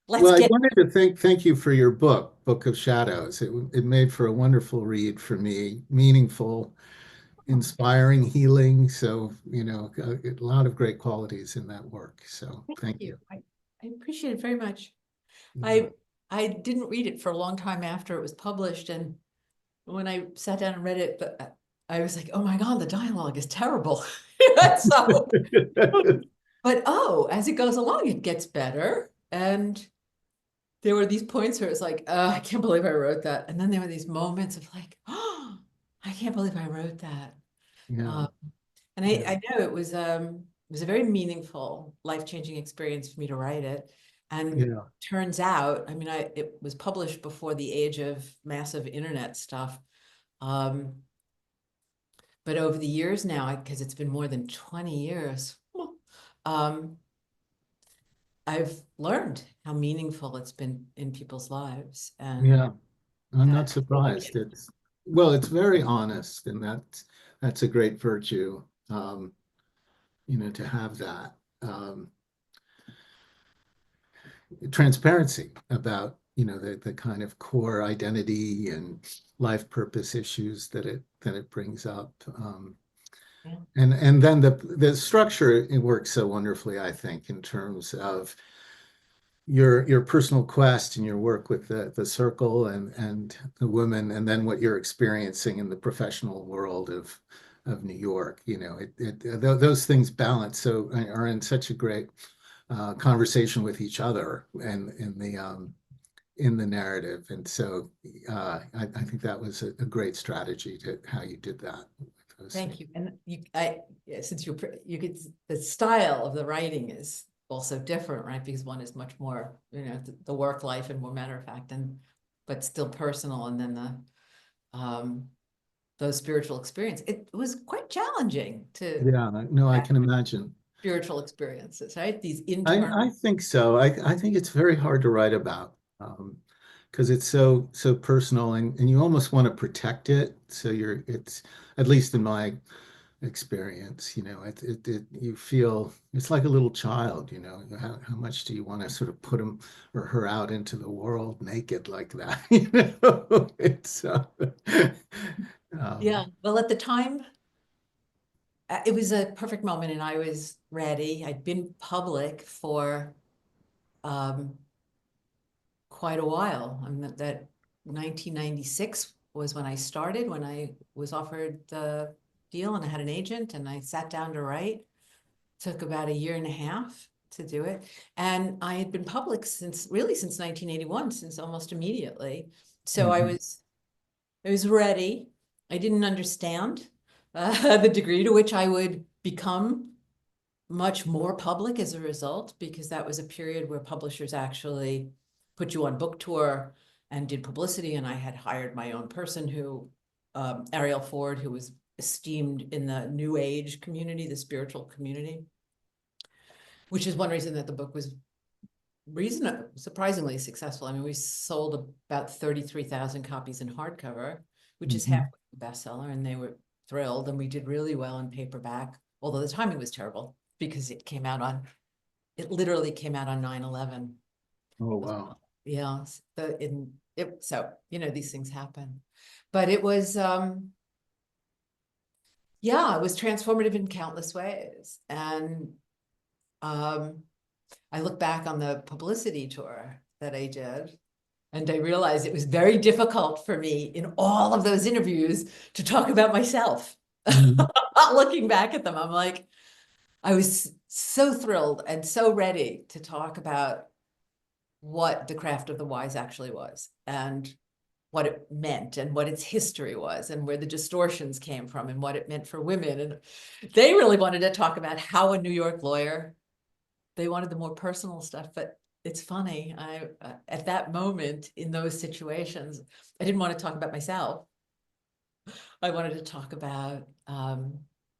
Let's Well, I get. wanted to thank you for your book, Book of Shadows. It made for a wonderful read for me, meaningful, Oh, inspiring, healing. So, a lot of great qualities in that work. So, thank thank you. you. I appreciate it very much. Yeah. I I didn't read it for a long time after it was published, and when I sat down and read it, but I was like, oh my God, the dialogue is terrible. So, but oh, as it goes along, it gets better. And there were these points where it's like, I can't believe I wrote that. And then there were these moments of like, oh, I can't believe I wrote that. Yeah. Um, and Yeah. I know it was a very meaningful, life-changing experience for me to write it. And Yeah. turns out, I mean, it was published before the age of massive internet stuff. Um, but over the years now, because it's been more than 20 years, um, I've learned how meaningful it's been in people's lives, and Yeah. I'm not that surprised. It's very honest, and that's a great virtue, to have that. Transparency about the kind of core identity and life purpose issues that it brings up, yeah, and then the structure, it works so wonderfully, I think, in terms of your personal quest and your work with the circle and the women, and then what you're experiencing in the professional world of New York. Those things balance, so are in such a great conversation with each other and in the narrative. And so I think that was a great strategy to how you did that with those things. thank you. And yeah, since you could, the style of the writing is also different, right? Because one is much more, the work life and more matter of fact, and but still personal. And then um, those spiritual experience. It was quite challenging to Yeah, no, I have can imagine. spiritual experiences, right? These I, internal. I think so. I think it's very hard to write about, because it's so personal, and you almost want to protect it. So it's, at least in my experience, you feel it's like a little child. How much do you want to sort of put him or her out into the world naked like that? It's um, Yeah. Well, at the time, it was a perfect moment, and I was ready. I'd been public for um, quite a while. I mean, that 1996 was when I started, when I was offered the deal, and I had an agent, and I sat down to write. Took about a year and a half to do it. And I had been public since 1981, since almost immediately. So mhm. I was ready. I didn't understand the degree to which I would become much more public as a result, because that was a period where publishers actually put you on book tour and did publicity. And I had hired my own person Ariel Ford, who was esteemed in the New Age community, the spiritual community, which is one reason that the book was surprisingly successful. I mean, we sold about 33,000 copies in hardcover, which is half Mhm. a bestseller, and they were thrilled. And we did really well in paperback, although the timing was terrible because it literally came out on 9/11. Oh, wow. Yeah, so these things happen. But it was yeah, it was transformative in countless ways. And um I look back on the publicity tour that I did, and I realized it was very difficult for me in all of those interviews to talk about myself. Mhm. Looking back at them, I'm like, I was so thrilled and so ready to talk about what the craft of the wise actually was, and what it meant, and what its history was, and where the distortions came from, and what it meant for women. And they really wanted to talk about how a New York lawyer, they wanted the more personal stuff. But it's funny, I at that moment in those situations, I didn't want to talk about myself. I wanted to talk about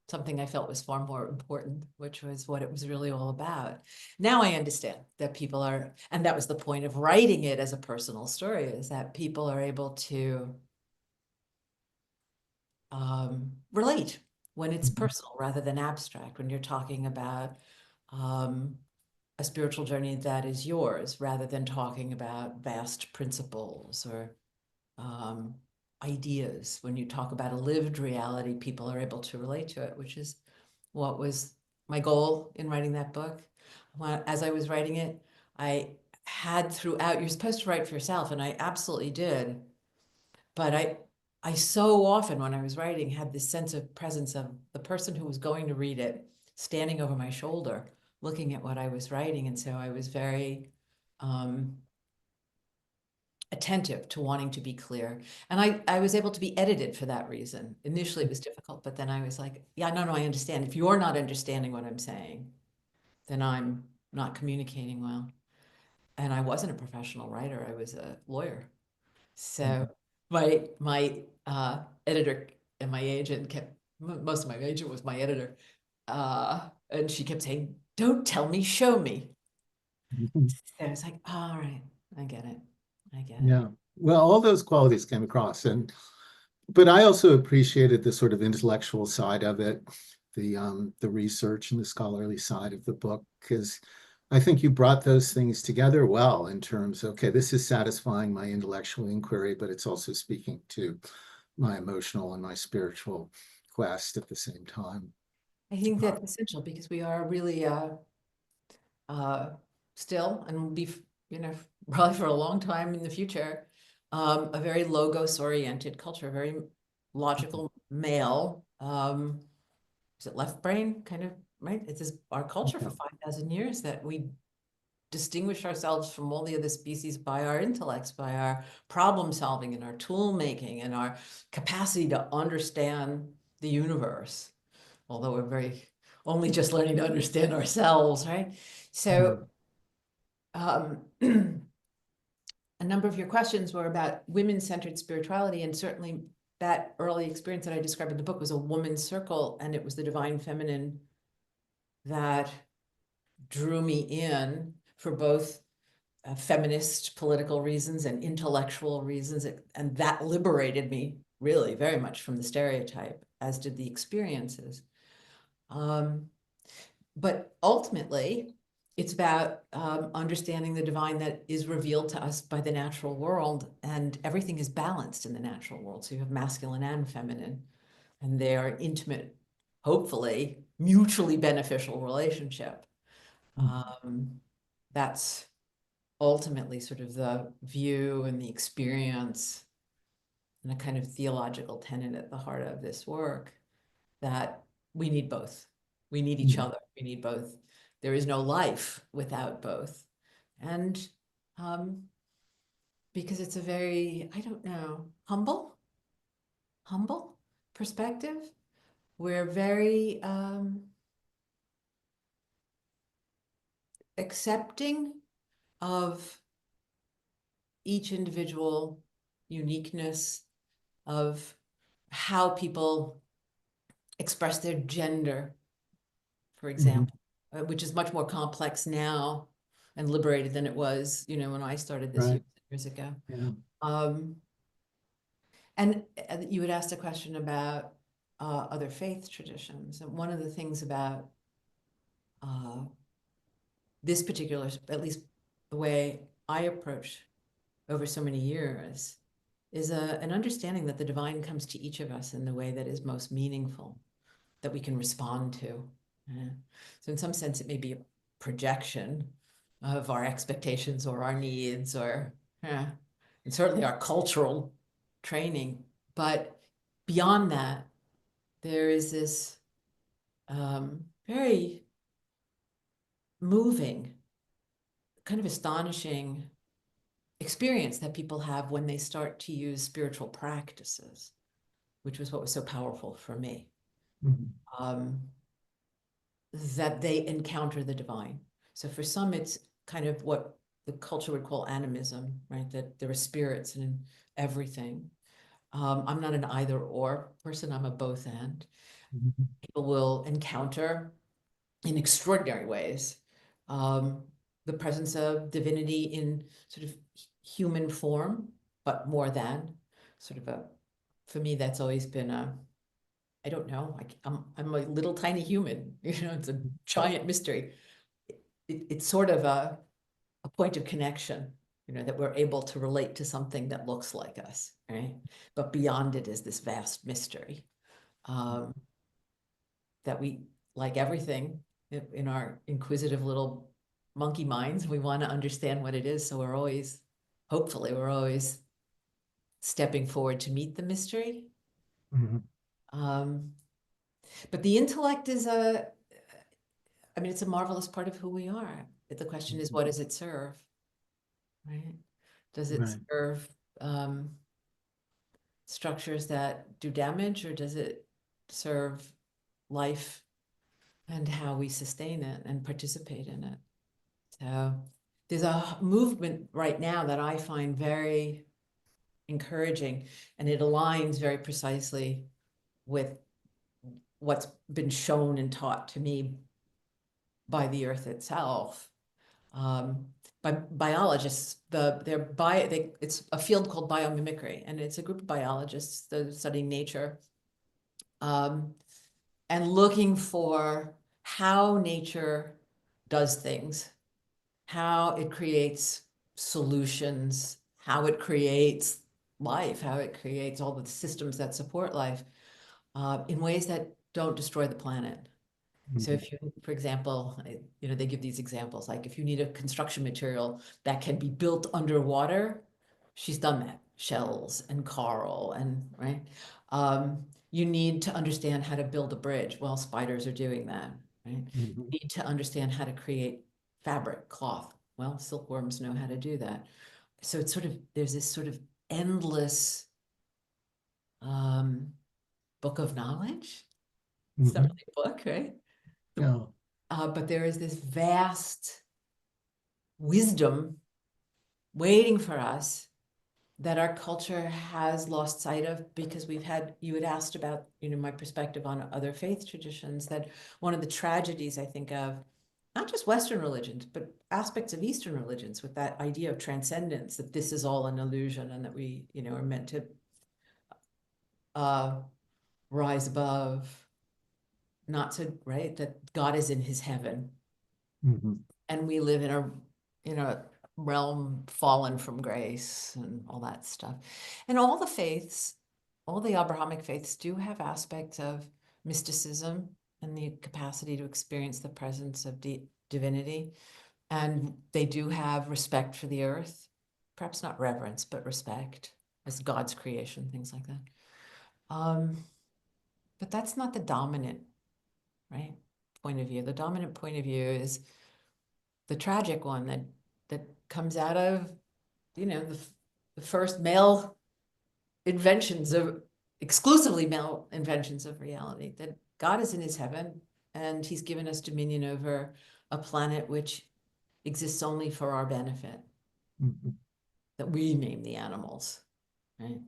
something I felt was far more important, which was what it was really all about. Now I understand that people are, and that was the point of writing it as a personal story, is that people are able to relate when it's Mhm. personal rather than abstract, when you're talking about um, a spiritual journey that is yours, rather than talking about vast principles or ideas. When you talk about a lived reality, people are able to relate to it, which is what was my goal in writing that book. As I was writing it, I had throughout, you're supposed to write for yourself, and I absolutely did. But I so often when I was writing had this sense of presence of the person who was going to read it standing over my shoulder, looking at what I was writing. And so I was very attentive to wanting to be clear. And I was able to be edited for that reason. Initially it was difficult, but then I was like, yeah, no, I understand. If you're not understanding what I'm saying, then I'm not communicating well. And I wasn't a professional writer. I was a lawyer. So my editor and my agent kept, most of my agent was my editor. And she kept saying, don't tell me, show me. Mhm. So it's like, all right, I get it. I get it. Yeah. Well, all those qualities came across, but I also appreciated the sort of intellectual side of it, the research and the scholarly side of the book, because I think you brought those things together well in terms of, okay, this is satisfying my intellectual inquiry, but it's also speaking to my emotional and my spiritual quest at the same time. I think that's essential because we are really uh, still, and will be, you know, probably for a long time in the future, a very logos oriented culture, very logical male. Is it left brain kind of, right? It's just our culture for 5,000 years that we distinguish ourselves from all the other species by our intellects, by our problem solving and our tool making and our capacity to understand the universe, although we're very only just learning to understand ourselves, right? So a number of your questions were about women-centered spirituality, and certainly that early experience that I described in the book was a woman's circle, and it was the divine feminine that drew me in for both feminist political reasons and intellectual reasons, and that liberated me really very much from the stereotype, as did the experiences. But ultimately, it's about understanding the divine that is revealed to us by the natural world, and everything is balanced in the natural world. So you have masculine and feminine, and they are intimate, hopefully mutually beneficial relationship. That's ultimately sort of the view and the experience and a kind of theological tenet at the heart of this work, that we need both. We need each other. We need both. There is no life without both. And because it's a very, I don't know, humble perspective. We're very accepting of each individual uniqueness, of how people express their gender, for Mhm. example, which is much more complex now and liberated than it was, you know, when I started this Right. years ago. Yeah. Um, and you had asked a question about other faith traditions. And one of the things about uh, this particular, at least the way I approach over so many years, is an understanding that the divine comes to each of us in the way that is most meaningful, that we can respond to. Yeah. So in some sense, it may be a projection of our expectations or our needs, or yeah, and certainly our cultural training. But beyond that, there is this very moving, kind of astonishing experience that people have when they start to use spiritual practices, which was what was so powerful for me. Mhm. Um, that they encounter the divine. So for some, it's kind of what the culture would call animism, right? That there are spirits in everything. I'm not an either or person, I'm a both and. Mhm. People will encounter in extraordinary ways the presence of divinity in sort of human form, but more than sort of a, for me, that's always been a, I don't know, I'm a little tiny human, you know, it's a giant mystery. it's sort of a point of connection, that we're able to relate to something that looks like us, right? But beyond it is this vast mystery, that we, like everything in our inquisitive little monkey minds, we want to understand what it is. So hopefully we're always stepping forward to meet the mystery. Um, but the intellect is it's a marvelous part of who we are. But the question is, what does it serve? Right? Does it Right. serve structures that do damage, or does it serve life and how we sustain it and participate in it? So there's a movement right now that I find very encouraging, and it aligns very precisely with what's been shown and taught to me by the earth itself, by biologists. It's a field called biomimicry, and it's a group of biologists that study nature, and looking for how nature does things, how it creates solutions, how it creates life, how it creates all the systems that support life, in ways that don't destroy the planet. So if you, for example, they give these examples, like if you need a construction material that can be built underwater, she's done that. Shells and coral and, right? You need to understand how to build a bridge. Well, spiders are doing that, right? You need to understand how to create fabric, cloth. Well, silkworms know how to do that. So it's there's this sort of endless book of knowledge. It's not really a book, right? No. But there is this vast wisdom waiting for us that our culture has lost sight of, because you had asked about, my perspective on other faith traditions, that one of the tragedies I think of, not just Western religions, but aspects of Eastern religions, with that idea of transcendence, that this is all an illusion and that we, are meant to rise above, not to, right, that God is in his heaven. And we live in a realm fallen from grace and all that stuff. And all the faiths, all the Abrahamic faiths do have aspects of mysticism and the capacity to experience the presence of divinity. And they do have respect for the earth, perhaps not reverence, but respect as God's creation, things like that. But that's not the dominant, right, point of view. The dominant point of view is the tragic one that comes out of, the first exclusively male inventions of reality, that God is in his heaven and he's given us dominion over a planet which exists only for our benefit, that we name the animals, right?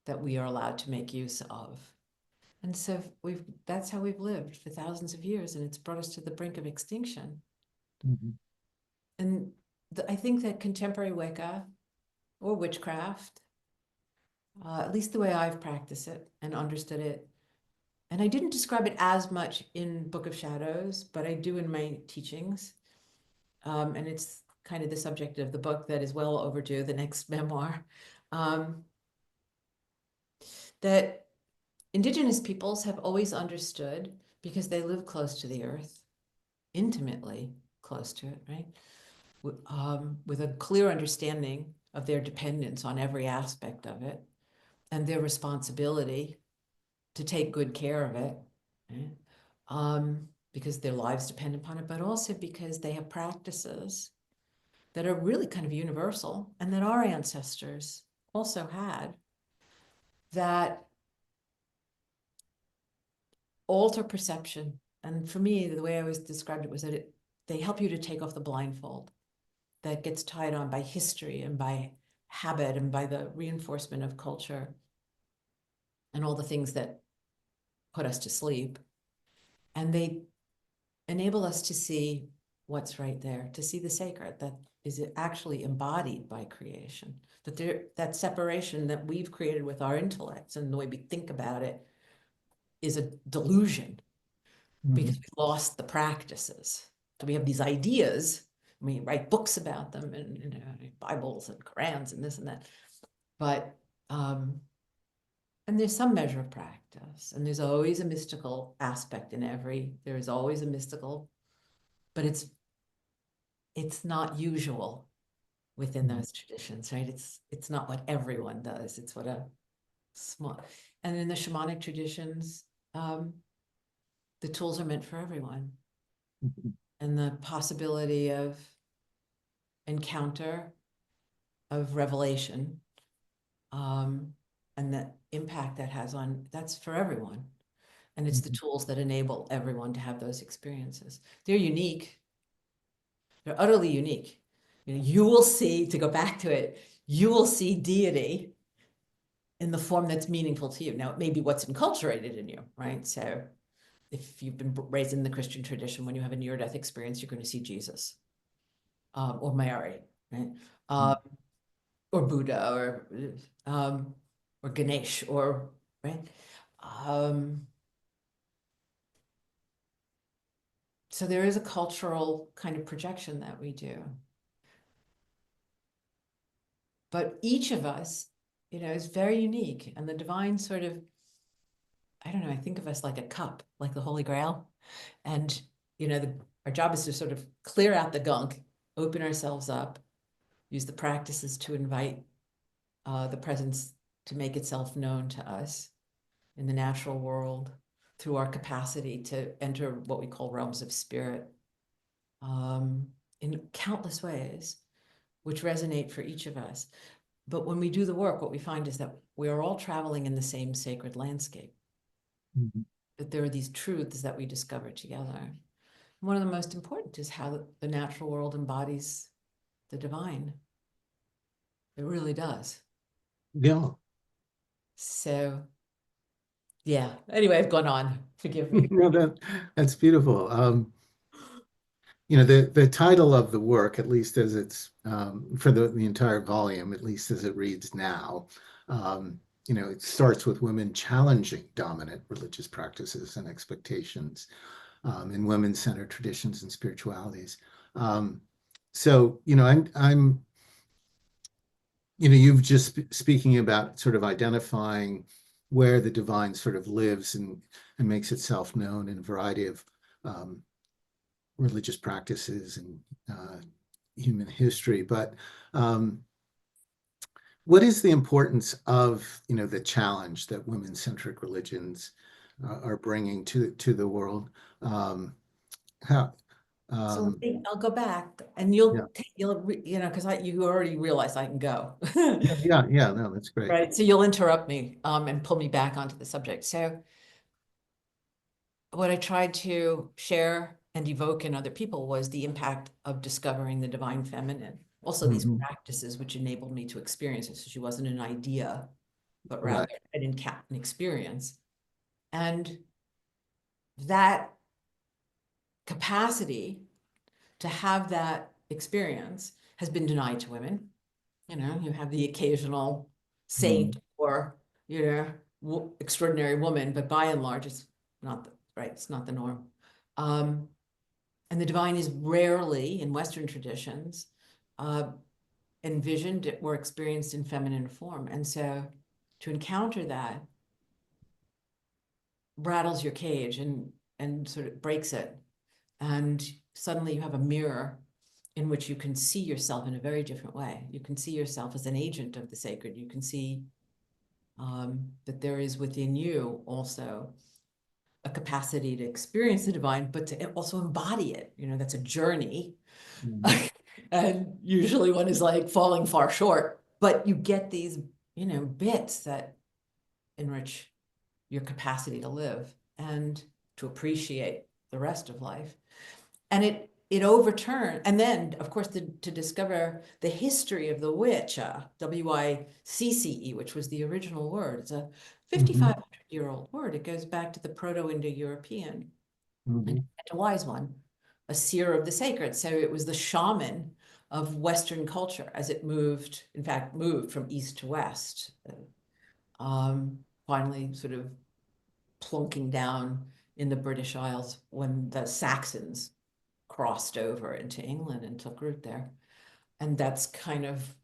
That we are allowed to make use of. And so that's how we've lived for thousands of years, and it's brought us to the brink of extinction. And I think that contemporary Wicca or witchcraft, at least the way I've practiced it and understood it, and I didn't describe it as much in Book of Shadows, but I do in my teachings. And it's kind of the subject of the book that is well overdue, the next memoir, that Indigenous peoples have always understood, because they live close to the earth, intimately close to it, right? With a clear understanding of their dependence on every aspect of it and their responsibility to take good care of it, right? Because their lives depend upon it, but also because they have practices that are really kind of universal and that our ancestors also had, that alter perception. And for me, the way I always described it was that they help you to take off the blindfold that gets tied on by history and by habit and by the reinforcement of culture and all the things that put us to sleep. And they enable us to see what's right there, to see the sacred that is actually embodied by creation, that separation that we've created with our intellects and the way we think about it is a delusion, because we lost the practices So we have these ideas, we write books about them and, Bibles and Qurans and this and that. But, and there's some measure of practice, and there's always a mystical aspect in there is always a mystical, but it's not usual within those traditions, right? It's not what everyone does. It's what a small, and in the shamanic traditions, the tools are meant for everyone. And the possibility of encounter, of revelation, and the impact that has that's for everyone. And it's the tools that enable everyone to have those experiences. They're unique. They're utterly unique. You will see, to go back to it, you will see deity in the form that's meaningful to you. Now, it may be what's enculturated in you, right? So if you've been raised in the Christian tradition, when you have a near-death experience, you're going to see Jesus, or Mary, right? Or Buddha, or Ganesh, or right. So there is a cultural kind of projection that we do, but each of us, is very unique, and the divine sort of, I don't know, I think of us like a cup, like the Holy Grail, and our job is to sort of clear out the gunk, open ourselves up, use the practices to invite the presence to make itself known to us in the natural world through our capacity to enter what we call realms of spirit, in countless ways, which resonate for each of us. But when we do the work, what we find is that we are all traveling in the same sacred landscape. That there are these truths that we discover together. One of the most important is how the natural world embodies the divine. It really does. Yeah. So, yeah. Anyway, I've gone on. Forgive me. No, that's beautiful. The title of the work, at least as it's for the entire volume, at least as it reads now, it starts with women challenging dominant religious practices and expectations in women-centered traditions and spiritualities. So, I'm you've just speaking about sort of identifying where the divine sort of lives and makes itself known in a variety of religious practices and human history. But what is the importance of the challenge that women-centric religions are bringing to the world? How? So I'll go back, and Yeah, because you already realize I can go. yeah. No, that's great. Right. So you'll interrupt me, and pull me back onto the subject. So what I tried to share and evoke in other people was the impact of discovering the divine feminine. Also, these practices which enabled me to experience it. So she wasn't an idea, but rather Right. an experience. And that capacity to have that experience has been denied to women. You have the occasional saint or, extraordinary woman, but by and large, it's not right. It's not the norm. And the divine is rarely in Western traditions envisioned or experienced in feminine form. And so to encounter that rattles your cage and sort of breaks it. And suddenly you have a mirror in which you can see yourself in a very different way. You can see yourself as an agent of the sacred. You can see that there is within you also a capacity to experience the divine, but to also embody it. That's a journey. And usually one is like falling far short, but you get these, bits that enrich your capacity to live and to appreciate the rest of life. And it overturned, and then of course to discover the history of the witch, WICCE, which was the original word. It's a 5,500-year-old word. It goes back to the Proto-Indo-European, and a wise one, a seer of the sacred. So it was the shaman of Western culture as it moved, in fact, moved from east to west, finally sort of plunking down in the British Isles when the Saxons crossed over into England and took root there. And that's kind of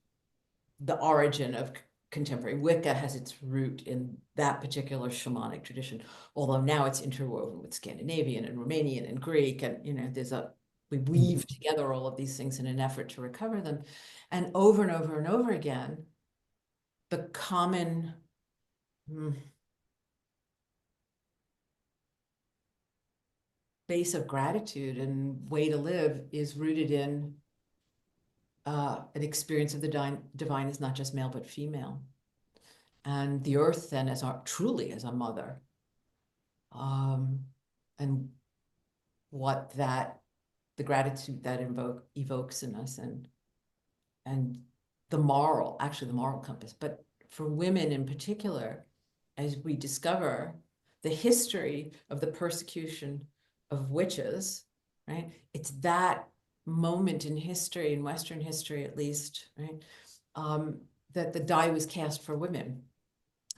the origin of contemporary Wicca, has its root in that particular shamanic tradition, although now it's interwoven with Scandinavian and Romanian and Greek, and we weave together all of these things in an effort to recover them. And over and over and over again, the common base of gratitude and way to live is rooted in an experience of the divine is not just male but female, and the earth then truly as a mother, and what the gratitude that evokes in us, and the moral compass. But for women in particular, as we discover the history of the persecution of witches, right? It's that moment in history, in Western history at least, right? That the die was cast for women.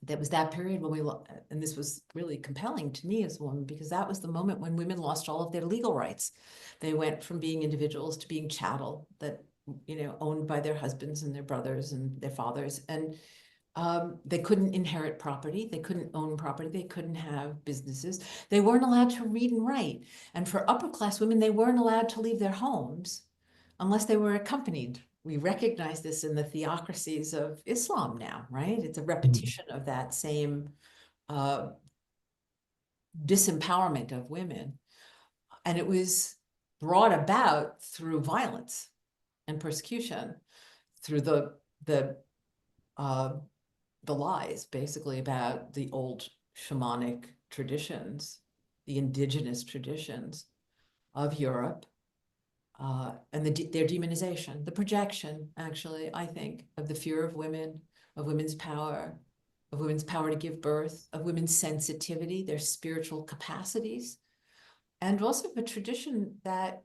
That was that period when and this was really compelling to me as a woman, because that was the moment when women lost all of their legal rights. They went from being individuals to being chattel that, owned by their husbands and their brothers and their fathers. And they couldn't inherit property. They couldn't own property. They couldn't have businesses. They weren't allowed to read and write. And for upper class women, they weren't allowed to leave their homes unless they were accompanied. We recognize this in the theocracies of Islam now, right? It's a repetition of that same disempowerment of women. And it was brought about through violence and persecution, through the lies, basically, about the old shamanic traditions, the indigenous traditions of Europe, and their demonization, the projection, actually, I think, of the fear of women, of women's power to give birth, of women's sensitivity, their spiritual capacities, and also a tradition that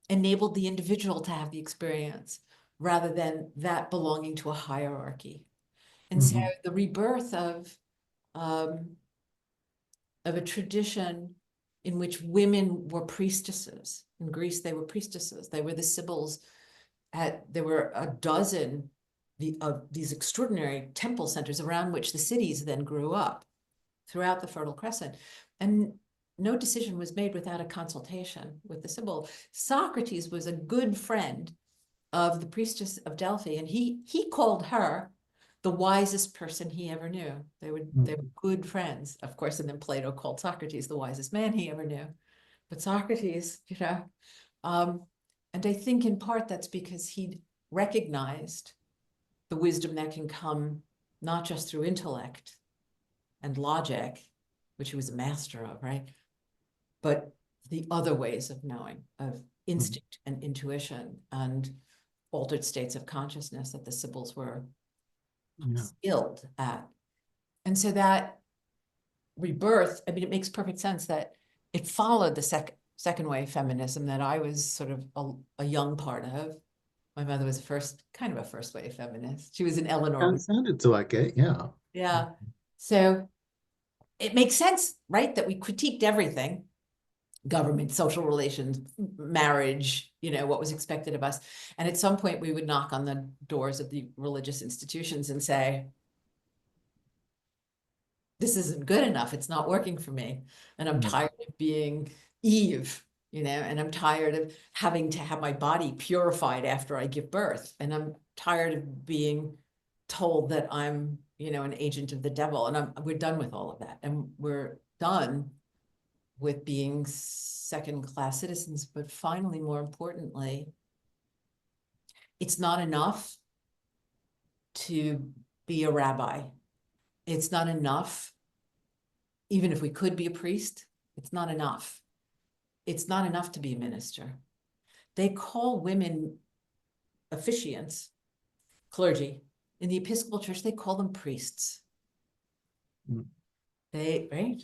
enabled the individual to have the experience rather than that belonging to a hierarchy. And so the rebirth of a tradition in which women were priestesses. In Greece, they were priestesses. They were the sibyls. There were a dozen of these extraordinary temple centers around which the cities then grew up throughout the Fertile Crescent. And no decision was made without a consultation with the sibyl. Socrates was a good friend of the priestess of Delphi, and he called her the wisest person he ever knew. They were good friends, of course, and then Plato called Socrates the wisest man he ever knew. But Socrates, and I think in part that's because he recognized the wisdom that can come not just through intellect and logic, which he was a master of, right? But the other ways of knowing, of instinct and intuition and altered states of consciousness that the sibyls were skilled at. And so that rebirth, I mean, it makes perfect sense that it followed the second wave feminism that I was sort of a young part of. My mother was kind of a first wave feminist. She was an Eleanor. It sounded like it, yeah. Yeah. So it makes sense, right? That we critiqued everything: government, social relations, marriage, what was expected of us. And at some point we would knock on the doors of the religious institutions and say, this isn't good enough. It's not working for me. And I'm tired of being Eve, and I'm tired of having to have my body purified after I give birth. And I'm tired of being told that I'm, an agent of the devil. And we're done with all of that. And we're done with being second-class citizens. But finally, more importantly, it's not enough to be a rabbi. It's not enough, even if we could be a priest, it's not enough. It's not enough to be a minister. They call women officiants, clergy. In the Episcopal Church, they call them priests. Right?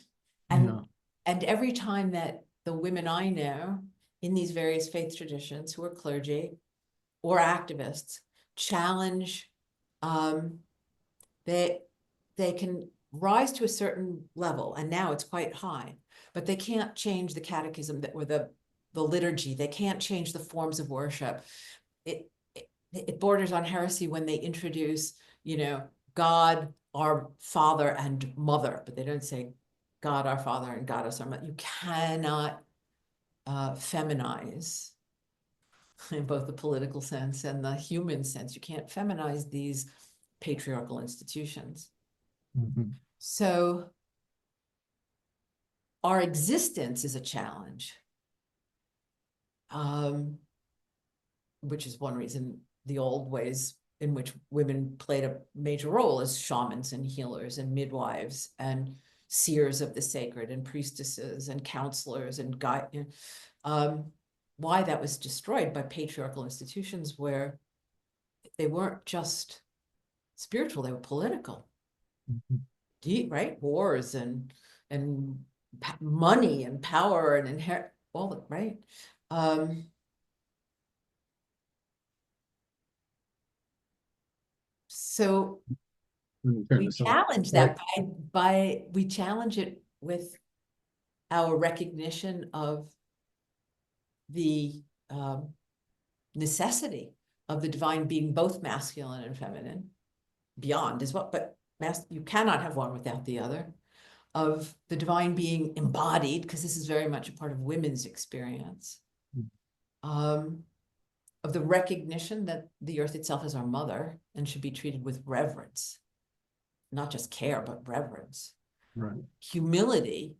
And every time that the women I know in these various faith traditions who are clergy or activists challenge, they can rise to a certain level, and now it's quite high, but they can't change the catechism or the the liturgy. They can't change the forms of worship. It borders on heresy when they introduce, God, our Father and Mother, but they don't say God, our Father, and God, our Mother. You cannot feminize in both the political sense and the human sense. You can't feminize these patriarchal institutions. Mhm. So our existence is a challenge, which is one reason the old ways in which women played a major role as shamans and healers and midwives and seers of the sacred and priestesses and counselors and why that was destroyed by patriarchal institutions where they weren't just spiritual, they were political. Mhm. Deep, right? Wars and money and power and inherit all the right. So Let me turn we this off. challenge Right. that by we challenge it with our recognition of the necessity of the divine being both masculine and feminine. Beyond is what, but you cannot have one without the other. Of the divine being embodied, because this is very much a part of women's experience. Of the recognition that the earth itself is our mother and should be treated with reverence, not just care, but reverence. Right. Humility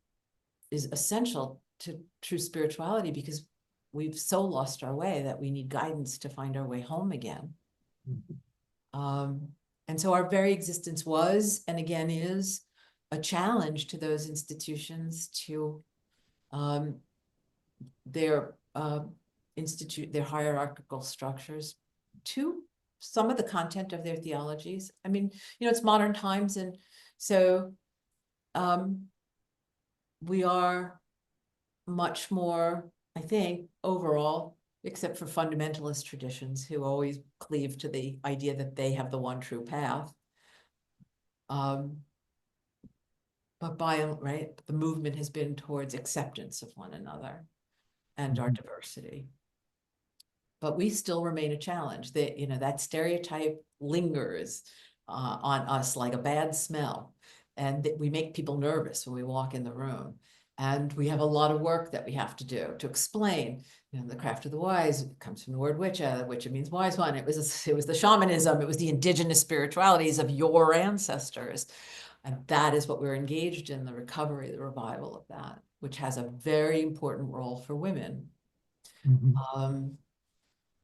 is essential to true spirituality because we've so lost our way that we need guidance to find our way home again. And so our very existence was, and again is, a challenge to those institutions, to their their hierarchical structures, to some of the content of their theologies. I mean, it's modern times, and so we are much more, I think, overall, except for fundamentalist traditions who always cleave to the idea that they have the one true path. But the movement has been towards acceptance of one another and our diversity. But we still remain a challenge. That stereotype lingers on us like a bad smell, and that we make people nervous when we walk in the room. And we have a lot of work that we have to do to explain. The craft of the wise comes from the word wicca, which means wise one. It was the shamanism. It was the indigenous spiritualities of your ancestors. And that is what we're engaged in, the recovery, the revival of that, which has a very important role for women.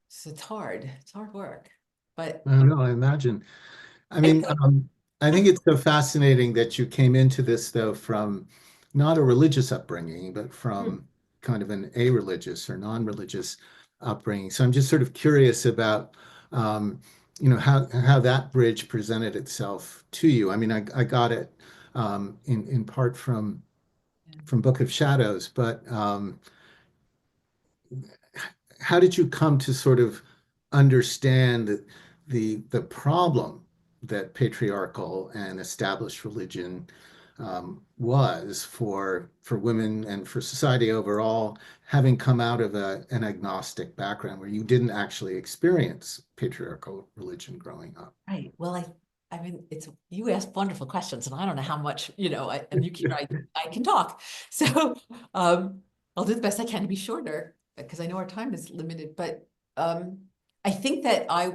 So it's hard work, but I know, I imagine. I mean, I think it's so fascinating that you came into this, though, from not a religious upbringing, but from kind of an a-religious or non-religious upbringing. So I'm just sort of curious about, how that bridge presented itself to you. I mean, I got it in part from Book of Shadows, but how did you come to sort of understand the problem that patriarchal and established religion was for women and for society overall, having come out of an agnostic background where you didn't actually experience patriarchal religion growing up? right. Well, I mean, you ask wonderful questions, and I don't know how much, and I can talk. So I'll do the best I can to be shorter because I know our time is limited. But I think that I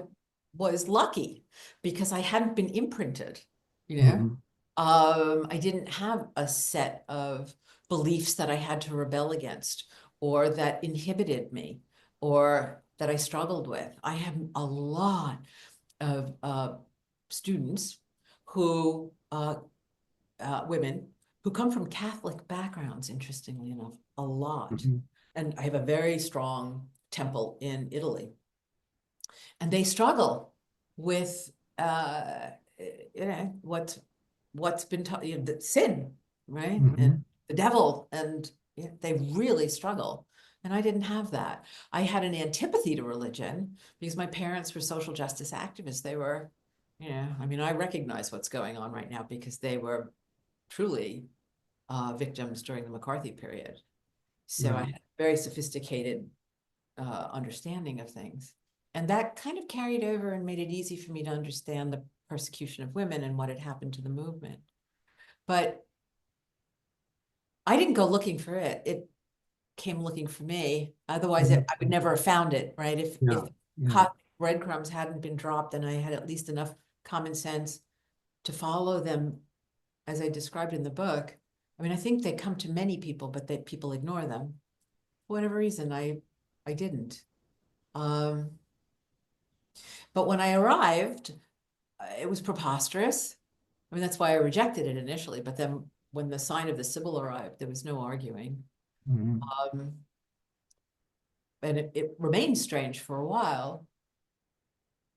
was lucky because I hadn't been imprinted, you know. Mhm. I didn't have a set of beliefs that I had to rebel against or that inhibited me or that I struggled with. I have a lot of students who, women who come from Catholic backgrounds, interestingly enough, a lot. Mhm. And I have a very strong temple in Italy. And they struggle with what's been taught, the sin, right? And Mhm. the devil, and they really struggle. And I didn't have that. I had an antipathy to religion because my parents were social justice activists. They were, I mean, I recognize what's going on right now because they were truly victims during the McCarthy period. So I had a very sophisticated understanding of things. And that kind of carried over and made it easy for me to understand the persecution of women and what had happened to the movement. But I didn't go looking for it. It came looking for me. Otherwise, I would never have found it, right? If breadcrumbs hadn't been dropped, and I had at least enough common sense to follow them as I described in the book. I mean, I think they come to many people, but that people ignore them. For whatever reason, I didn't. But when I arrived, it was preposterous. I mean, that's why I rejected it initially. But then when the sign of the Sibyl arrived, there was no arguing. And it remained strange for a while.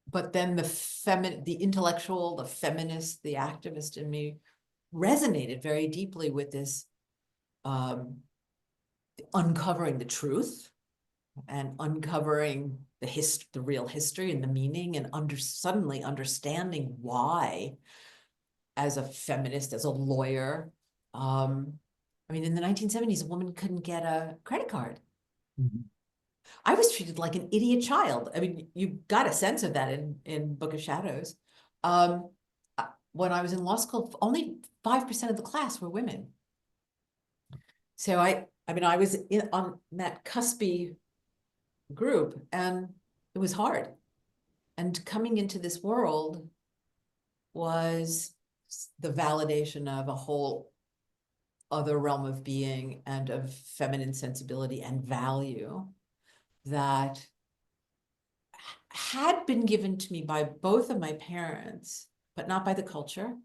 But then the intellectual, the feminist, the activist in me resonated very deeply with this uncovering the truth and uncovering the real history and the meaning, and suddenly understanding why, as a feminist, as a lawyer, I mean, in the 1970s, a woman couldn't get a credit card. I was treated like an idiot child. I mean, you got a sense of that in Book of Shadows. When I was in law school, only 5% of the class were women. So I mean, I was on that cuspy group, and it was hard. And coming into this world was the validation of a whole other realm of being and of feminine sensibility and value that had been given to me by both of my parents, but not by the culture.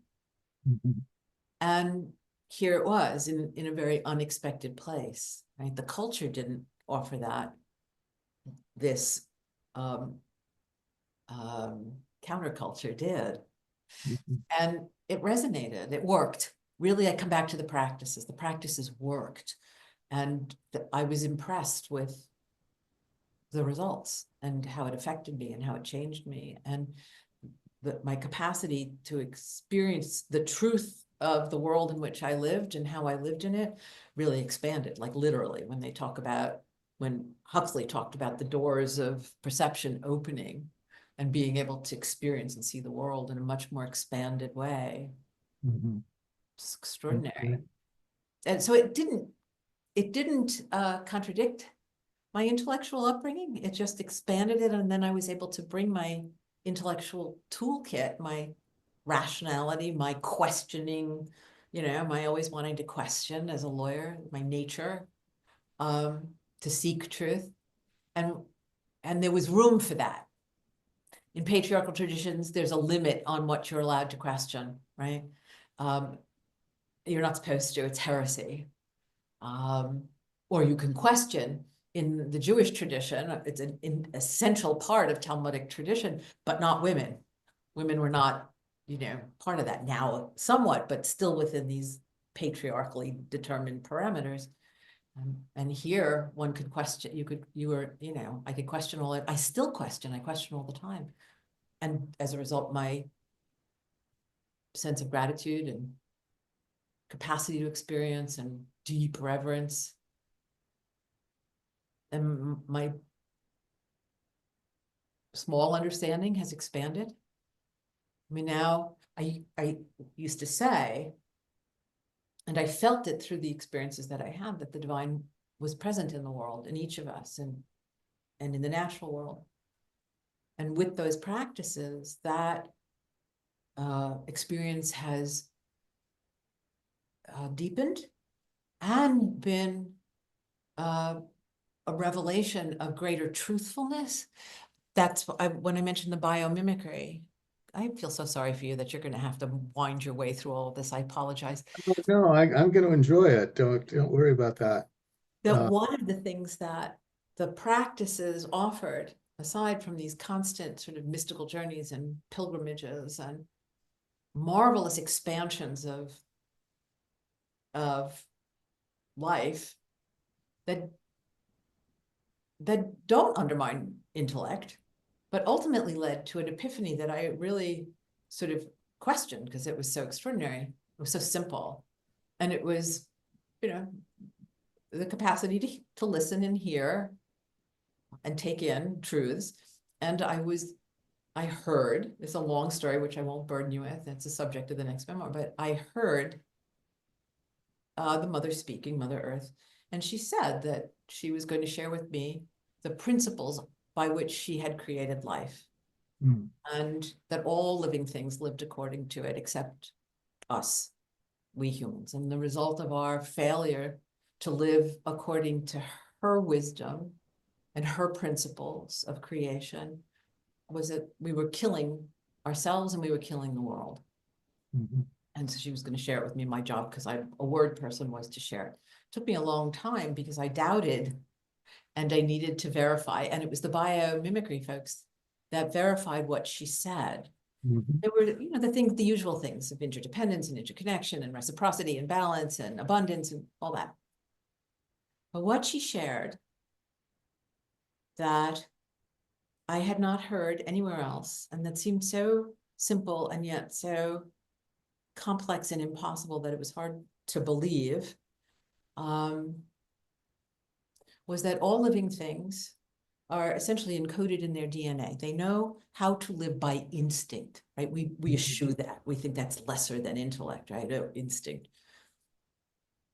And here it was in a very unexpected place, right? The culture didn't offer that. This counterculture did. And it resonated, it worked. Really, I come back to the practices. The practices worked. And I was impressed with the results and how it affected me and how it changed me. And my capacity to experience the truth of the world in which I lived and how I lived in it really expanded, like literally when Huxley talked about the doors of perception opening and being able to experience and see the world in a much more expanded way. It's extraordinary. And so it didn't contradict my intellectual upbringing. It just expanded it. And then I was able to bring my intellectual toolkit, my rationality, my questioning, my always wanting to question as a lawyer, my nature, to seek truth. And there was room for that. In patriarchal traditions, there's a limit on what you're allowed to question, right? You're not supposed to, it's heresy. Or you can question. In the Jewish tradition, it's an essential part of Talmudic tradition, but not women. Women were not, part of that now somewhat, but still within these patriarchally determined parameters. And here one could question, I could question all it. I still question, I question all the time. And as a result, my sense of gratitude and capacity to experience and deep reverence and my small understanding has expanded. I mean, now I used to say, and I felt it through the experiences that I had, that the divine was present in the world, in each of us, and in the natural world. And with those practices, that experience has deepened and been a revelation of greater truthfulness. That's when I mentioned the biomimicry. I feel so sorry for you that you're going to have to wind your way through all of this. I apologize. No, I'm going to enjoy it. Don't worry about that. That one of the things that the practices offered, aside from these constant sort of mystical journeys and pilgrimages and marvelous expansions of life, that don't undermine intellect, but ultimately led to an epiphany that I really sort of questioned because it was so extraordinary. It was so simple. And it was, the capacity to listen and hear and take in truths. And I heard, it's a long story, which I won't burden you with. It's the subject of the next memoir, but I heard the mother speaking, Mother Earth, and she said that she was going to share with me the principles by which she had created life, and that all living things lived according to it, except us, we humans. And the result of our failure to live according to her wisdom and her principles of creation was that we were killing ourselves and we were killing the world. And so she was going to share it with me. My job, because I'm a word person, was to share it. It took me a long time because I doubted and I needed to verify. And it was the biomimicry folks that verified what she said. There were, the usual things of interdependence and interconnection and reciprocity and balance and abundance and all that. But what she shared that I had not heard anywhere else, and that seemed so simple and yet so complex and impossible that it was hard to believe, was that all living things are essentially encoded in their DNA. They know how to live by instinct, right? We eschew that. We think that's lesser than intellect, right? Oh, instinct.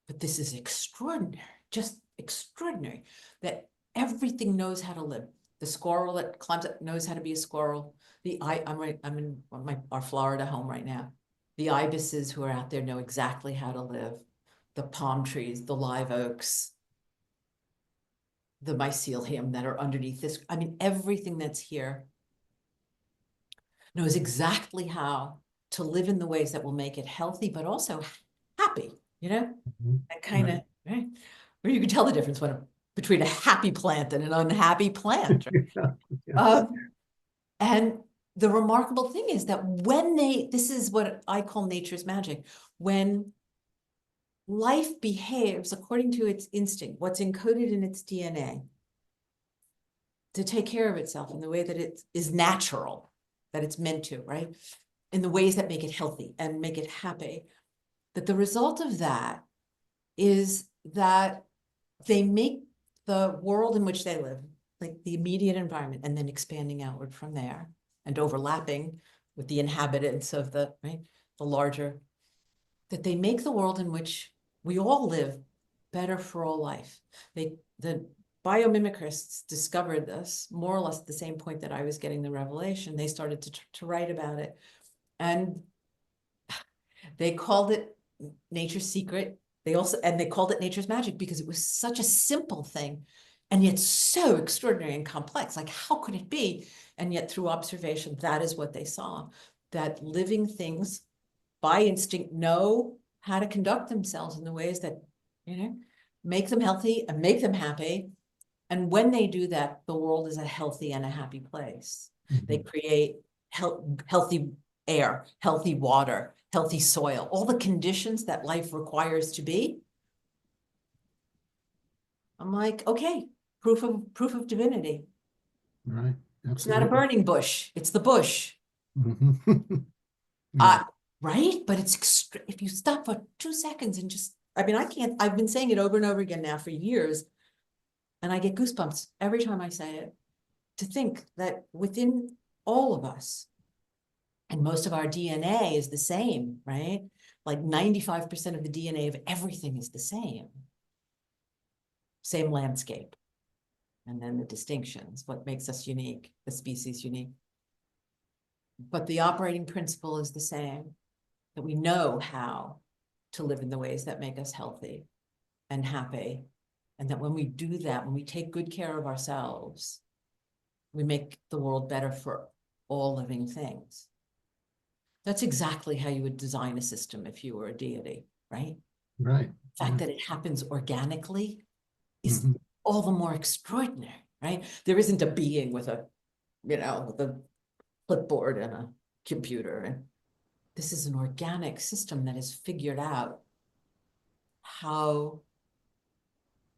But this is extraordinary, just extraordinary, that everything knows how to live. The squirrel that climbs up knows how to be a squirrel. I'm in our Florida home right now. The ibises who are out there know exactly how to live. The palm trees, the live oaks, the mycelium that are underneath this. I mean, everything that's here knows exactly how to live in the ways that will make it healthy, but also happy, that kind of, right? Or you can tell the difference between a happy plant and an unhappy plant. Right? And the remarkable thing is that this is what I call nature's magic, when life behaves according to its instinct, what's encoded in its DNA, to take care of itself in the way that it is natural, that it's meant to, right? In the ways that make it healthy and make it happy, that the result of that is that they make the world in which they live, like the immediate environment, and then expanding outward from there and overlapping with the inhabitants of the larger, that they make the world in which we all live better for all life. The biomimicists discovered this more or less at the same point that I was getting the revelation. They started to write about it, and they called it nature's secret. They called it nature's magic because it was such a simple thing and yet so extraordinary and complex. Like, how could it be? And yet through observation, that is what they saw, that living things by instinct know how to conduct themselves in the ways that, make them healthy and make them happy. And when they do that, the world is a healthy and a happy place. They create healthy air, healthy water, healthy soil, all the conditions that life requires to be. I'm like, okay, proof of divinity. Right. Absolutely. It's not a burning bush, it's the bush. Yeah. Right? But if you stop for 2 seconds and just, I've been saying it over and over again now for years, and I get goosebumps every time I say it, to think that within all of us, and most of our DNA is the same, right? Like 95% of the DNA of everything is the same landscape. And then the distinctions, what makes us unique, the species unique. But the operating principle is the same, that we know how to live in the ways that make us healthy and happy. And that when we do that, when we take good care of ourselves, we make the world better for all living things. That's exactly how you would design a system if you were a deity, right? Right. The fact that it happens organically is all the more extraordinary, right? There isn't a being with a clipboard and a computer. And this is an organic system that has figured out how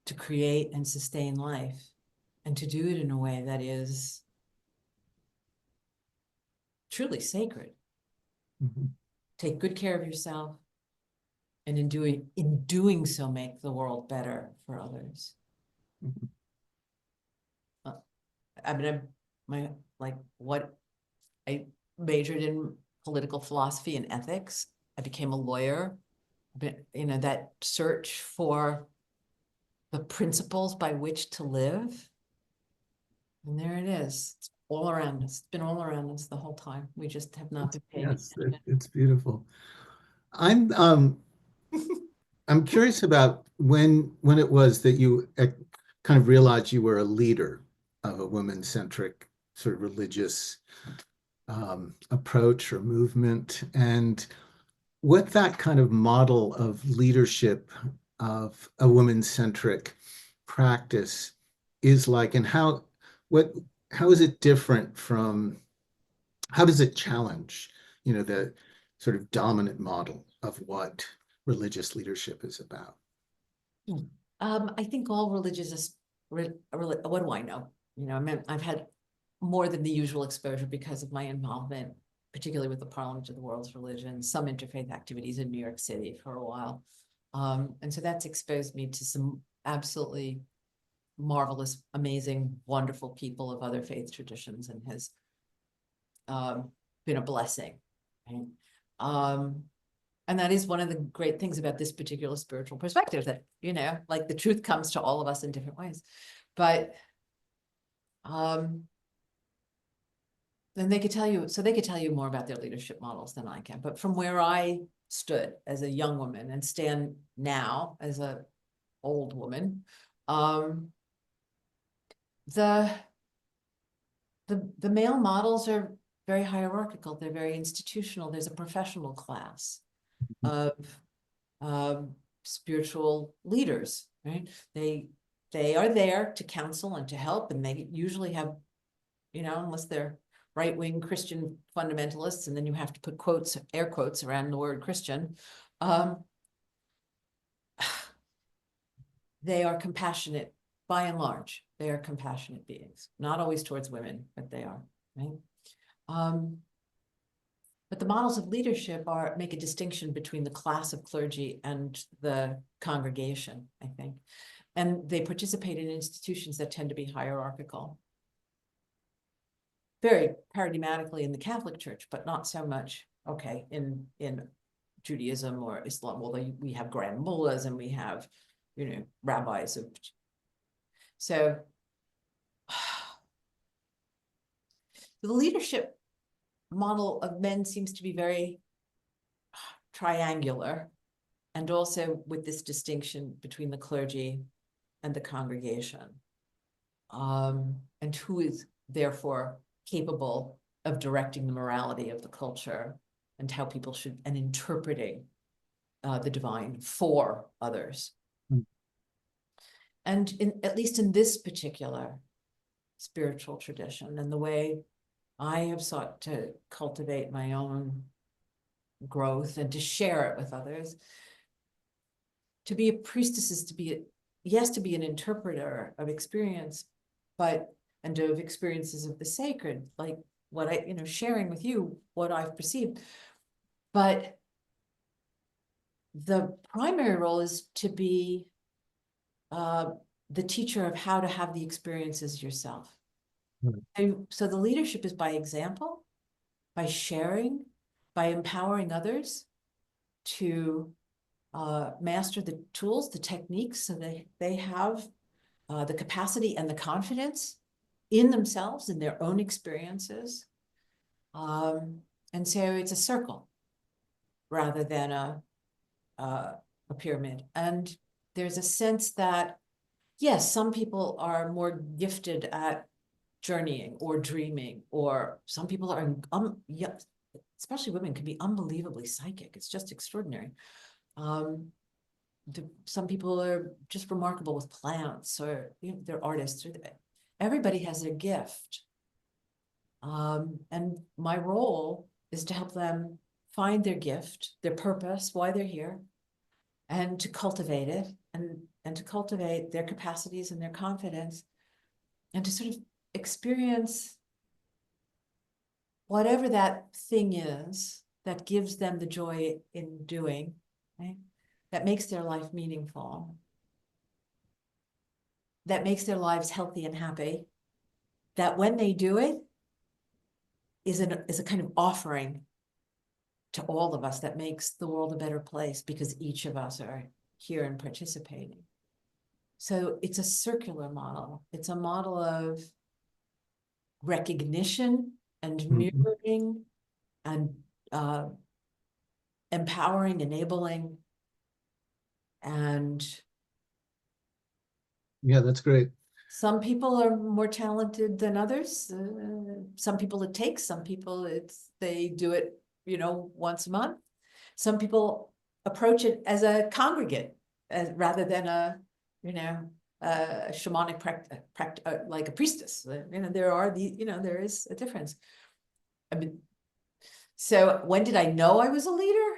to create and sustain life, and to do it in a way that is truly sacred. Take good care of yourself, and in doing so, make the world better for others. Mhm. I mean, I majored in political philosophy and ethics. I became a lawyer. But, that search for the principles by which to live. And there it is. It's all around us. It's been all around us the whole time. We just have not been paying Yes, attention. it's beautiful. I'm I'm curious about when it was that you kind of realized you were a leader of a woman-centric sort of religious approach or movement, and what that kind of model of leadership of a woman-centric practice is like, and what how is it different from how does it challenge, the sort of dominant model of what religious leadership is about? I think all religious, what do I know? I mean, I've had more than the usual exposure because of my involvement, particularly with the Parliament of the World's Religions, some interfaith activities in New York City for a while. And so that's exposed me to some absolutely marvelous, amazing, wonderful people of other faith traditions, and has been a blessing. Right? And that is one of the great things about this particular spiritual perspective, that, like the truth comes to all of us in different ways. But then they could tell you more about their leadership models than I can. But from where I stood as a young woman and stand now as a old woman, the male models are very hierarchical. They're very institutional. There's a professional class of spiritual leaders, right? They are there to counsel and to help, and they usually have, unless they're right-wing Christian fundamentalists, and then you have to put quotes, air quotes around the word Christian. They are compassionate, by and large. They are compassionate beings, not always towards women, but they are, right? But the models of leadership make a distinction between the class of clergy and the congregation, I think. And they participate in institutions that tend to be hierarchical. Very paradigmatically in the Catholic Church, but not so much, okay, in Judaism or Islam. Well, we have grand mullahs and we have, rabbis of. So the leadership model of men seems to be very triangular, and also with this distinction between the clergy and the congregation, and who is therefore capable of directing the morality of the culture and how people should, and interpreting the divine for others. Mm. And at least in this particular spiritual tradition, and the way I have sought to cultivate my own growth and to share it with others, to be a priestess is to be an interpreter of experience, and of experiences of the sacred, like what sharing with you what I've perceived. But the primary role is to be the teacher of how to have the experiences yourself. Right. And so the leadership is by example, by sharing, by empowering others to master the tools, the techniques, so they have the capacity and the confidence in themselves, in their own experiences. And so it's a circle rather than a pyramid. And there's a sense that, yes, some people are more gifted at journeying or dreaming, or some people are, yeah, especially women, can be unbelievably psychic. It's just extraordinary. Some people are just remarkable with plants, or they're artists. Everybody has their gift. And my role is to help them find their gift, their purpose, why they're here, and to cultivate it, and to cultivate their capacities and their confidence, and to sort of experience whatever that thing is that gives them the joy in doing, right? that makes their life meaningful, that makes their lives healthy and happy, that when they do it is a kind of offering to all of us that makes the world a better place because each of us are here and participating. So it's a circular model. It's a model of recognition and Mhm. mirroring and empowering, enabling, and Yeah, that's great. some people are more talented than others. Some people it takes, some people they do it, once a month. Some people approach it as a congregate, rather than a shamanic like a priestess. There is a difference. I mean, so when did I know I was a leader?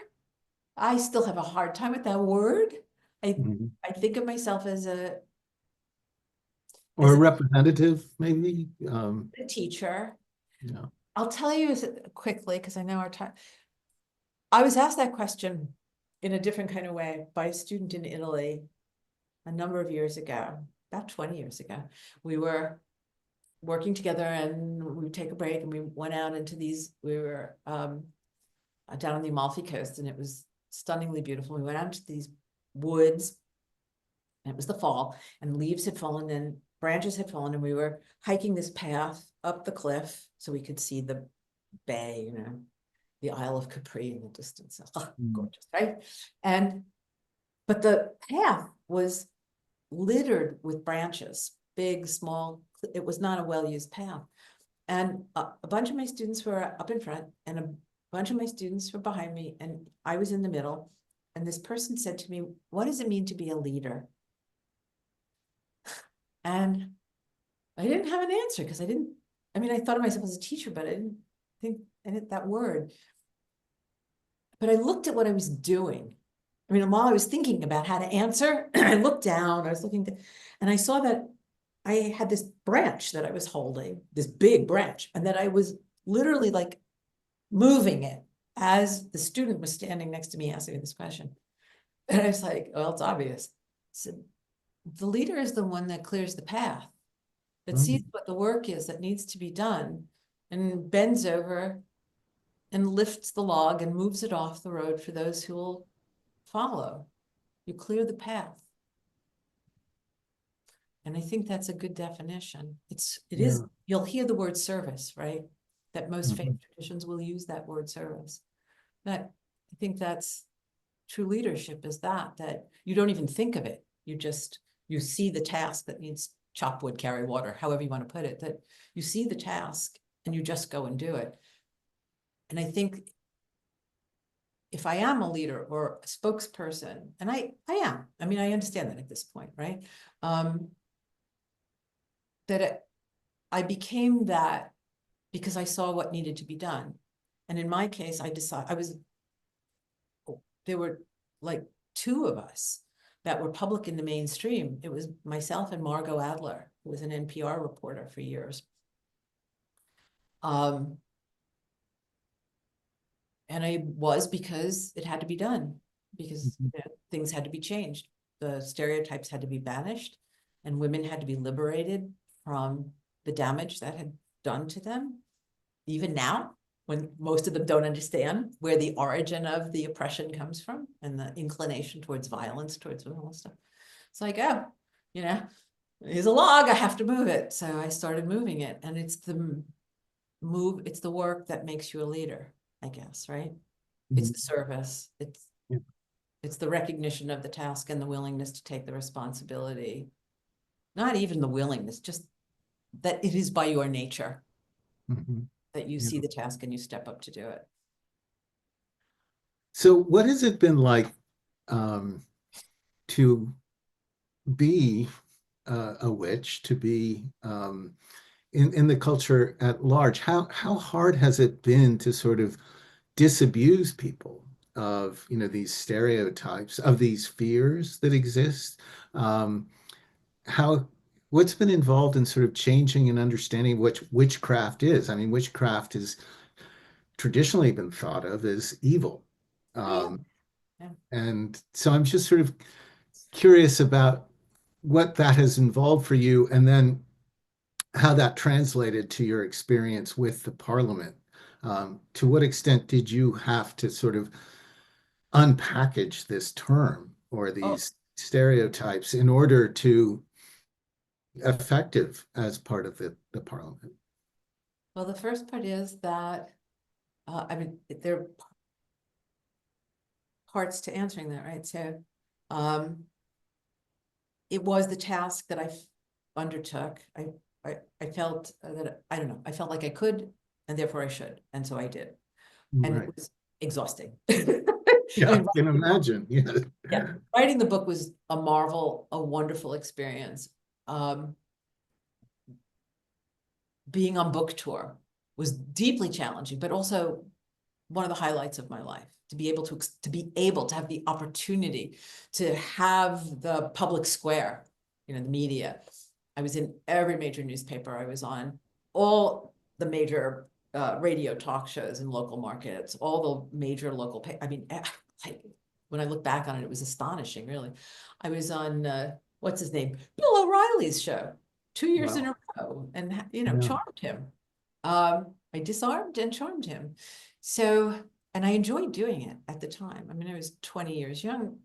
I still have a hard time with that word. I Mhm. I think of myself as Or a a representative, maybe. teacher. Yeah. I'll tell you quickly, because I know our time. I was asked that question in a different kind of way by a student in Italy a number of years ago, about 20 years ago. We were working together and we would take a break and we went out into we were down on the Amalfi Coast and it was stunningly beautiful. We went out into these woods and it was the fall and leaves had fallen and branches had fallen and we were hiking this path up the cliff so we could see the bay, the Isle of Capri in the distance. Oh, Mm. gorgeous, right? But the path was littered with branches, big, small. It was not a well-used path. And a bunch of my students were up in front and a bunch of my students were behind me and I was in the middle. And this person said to me, "What does it mean to be a leader?" And I didn't have an answer because I thought of myself as a teacher, but I didn't think that word. But I looked at what I was doing. While I was thinking about how to answer, I looked down, and I saw that I had this branch that I was holding, this big branch, and that I was literally like moving it as the student was standing next to me asking me this question. And I was like, well, it's obvious. So the leader is the one that clears the path, that sees Mm. what the work is that needs to be done and bends over and lifts the log and moves it off the road for those who will follow. You clear the path. And I think that's a good definition. It is, Yeah. you'll hear the word service, right? That most faith Mhm. traditions will use that word service. I think that's true leadership is that you don't even think of it. You see the task that needs chop wood, carry water, however you want to put it, that you see the task and you just go and do it. And I think if I am a leader or a spokesperson, and I am, I understand that at this point, right? That I became that because I saw what needed to be done. And in my case, there were like two of us that were public in the mainstream. It was myself and Margot Adler, who was an NPR reporter for years. Um, and I was because it had to be done, because Mhm. things had to be changed. The stereotypes had to be banished, and women had to be liberated from the damage that had done to them. Even now, when most of them don't understand where the origin of the oppression comes from and the inclination towards violence towards women and stuff. It's like, oh, you know, here's a log, I have to move it. So I started moving it. And it's the work that makes you a leader, I guess, right? It's Mhm. the service. Yeah. It's the recognition of the task and the willingness to take the responsibility. Not even the willingness, just that it is by your nature Mhm. that you Yeah. see the task and you step up to do it. So what has it been like um, to be a witch, to be in the culture at large? How hard has it been to sort of disabuse people of, these stereotypes, of these fears that exist? Um, how what's been involved in sort of changing and understanding what witchcraft is? I mean, witchcraft has traditionally been thought of as evil. Oh, yeah. Um, Yeah. And so I'm just sort of curious about what that has involved for you, and then how that translated to your experience with the Parliament. To what extent did you have to sort of unpackage this term or Oh, these stereotypes in order to effective as part of the Parliament? well, the first part is that, I mean, there are parts to answering that, right? So, it was the task that I undertook. I felt that, I don't know, I felt like I could, and therefore I should, and so I did. And it Right. was exhausting. I Yeah, I mean, can imagine. Yeah. yeah, writing the book was a marvel, a wonderful experience. Um, Being on book tour was deeply challenging, but also one of the highlights of my life. To be able to have the opportunity to have the public square, the media. I was in every major newspaper. I was on all the major radio talk shows in local markets, all the major local. I mean, like, when I look back on it, it was astonishing. Really, I was on what's his name, Bill O'Reilly's show 2 years in Wow. a row, and Yeah. charmed him. I disarmed and charmed him. So, and I enjoyed doing it at the time. I mean, I was 20 years young,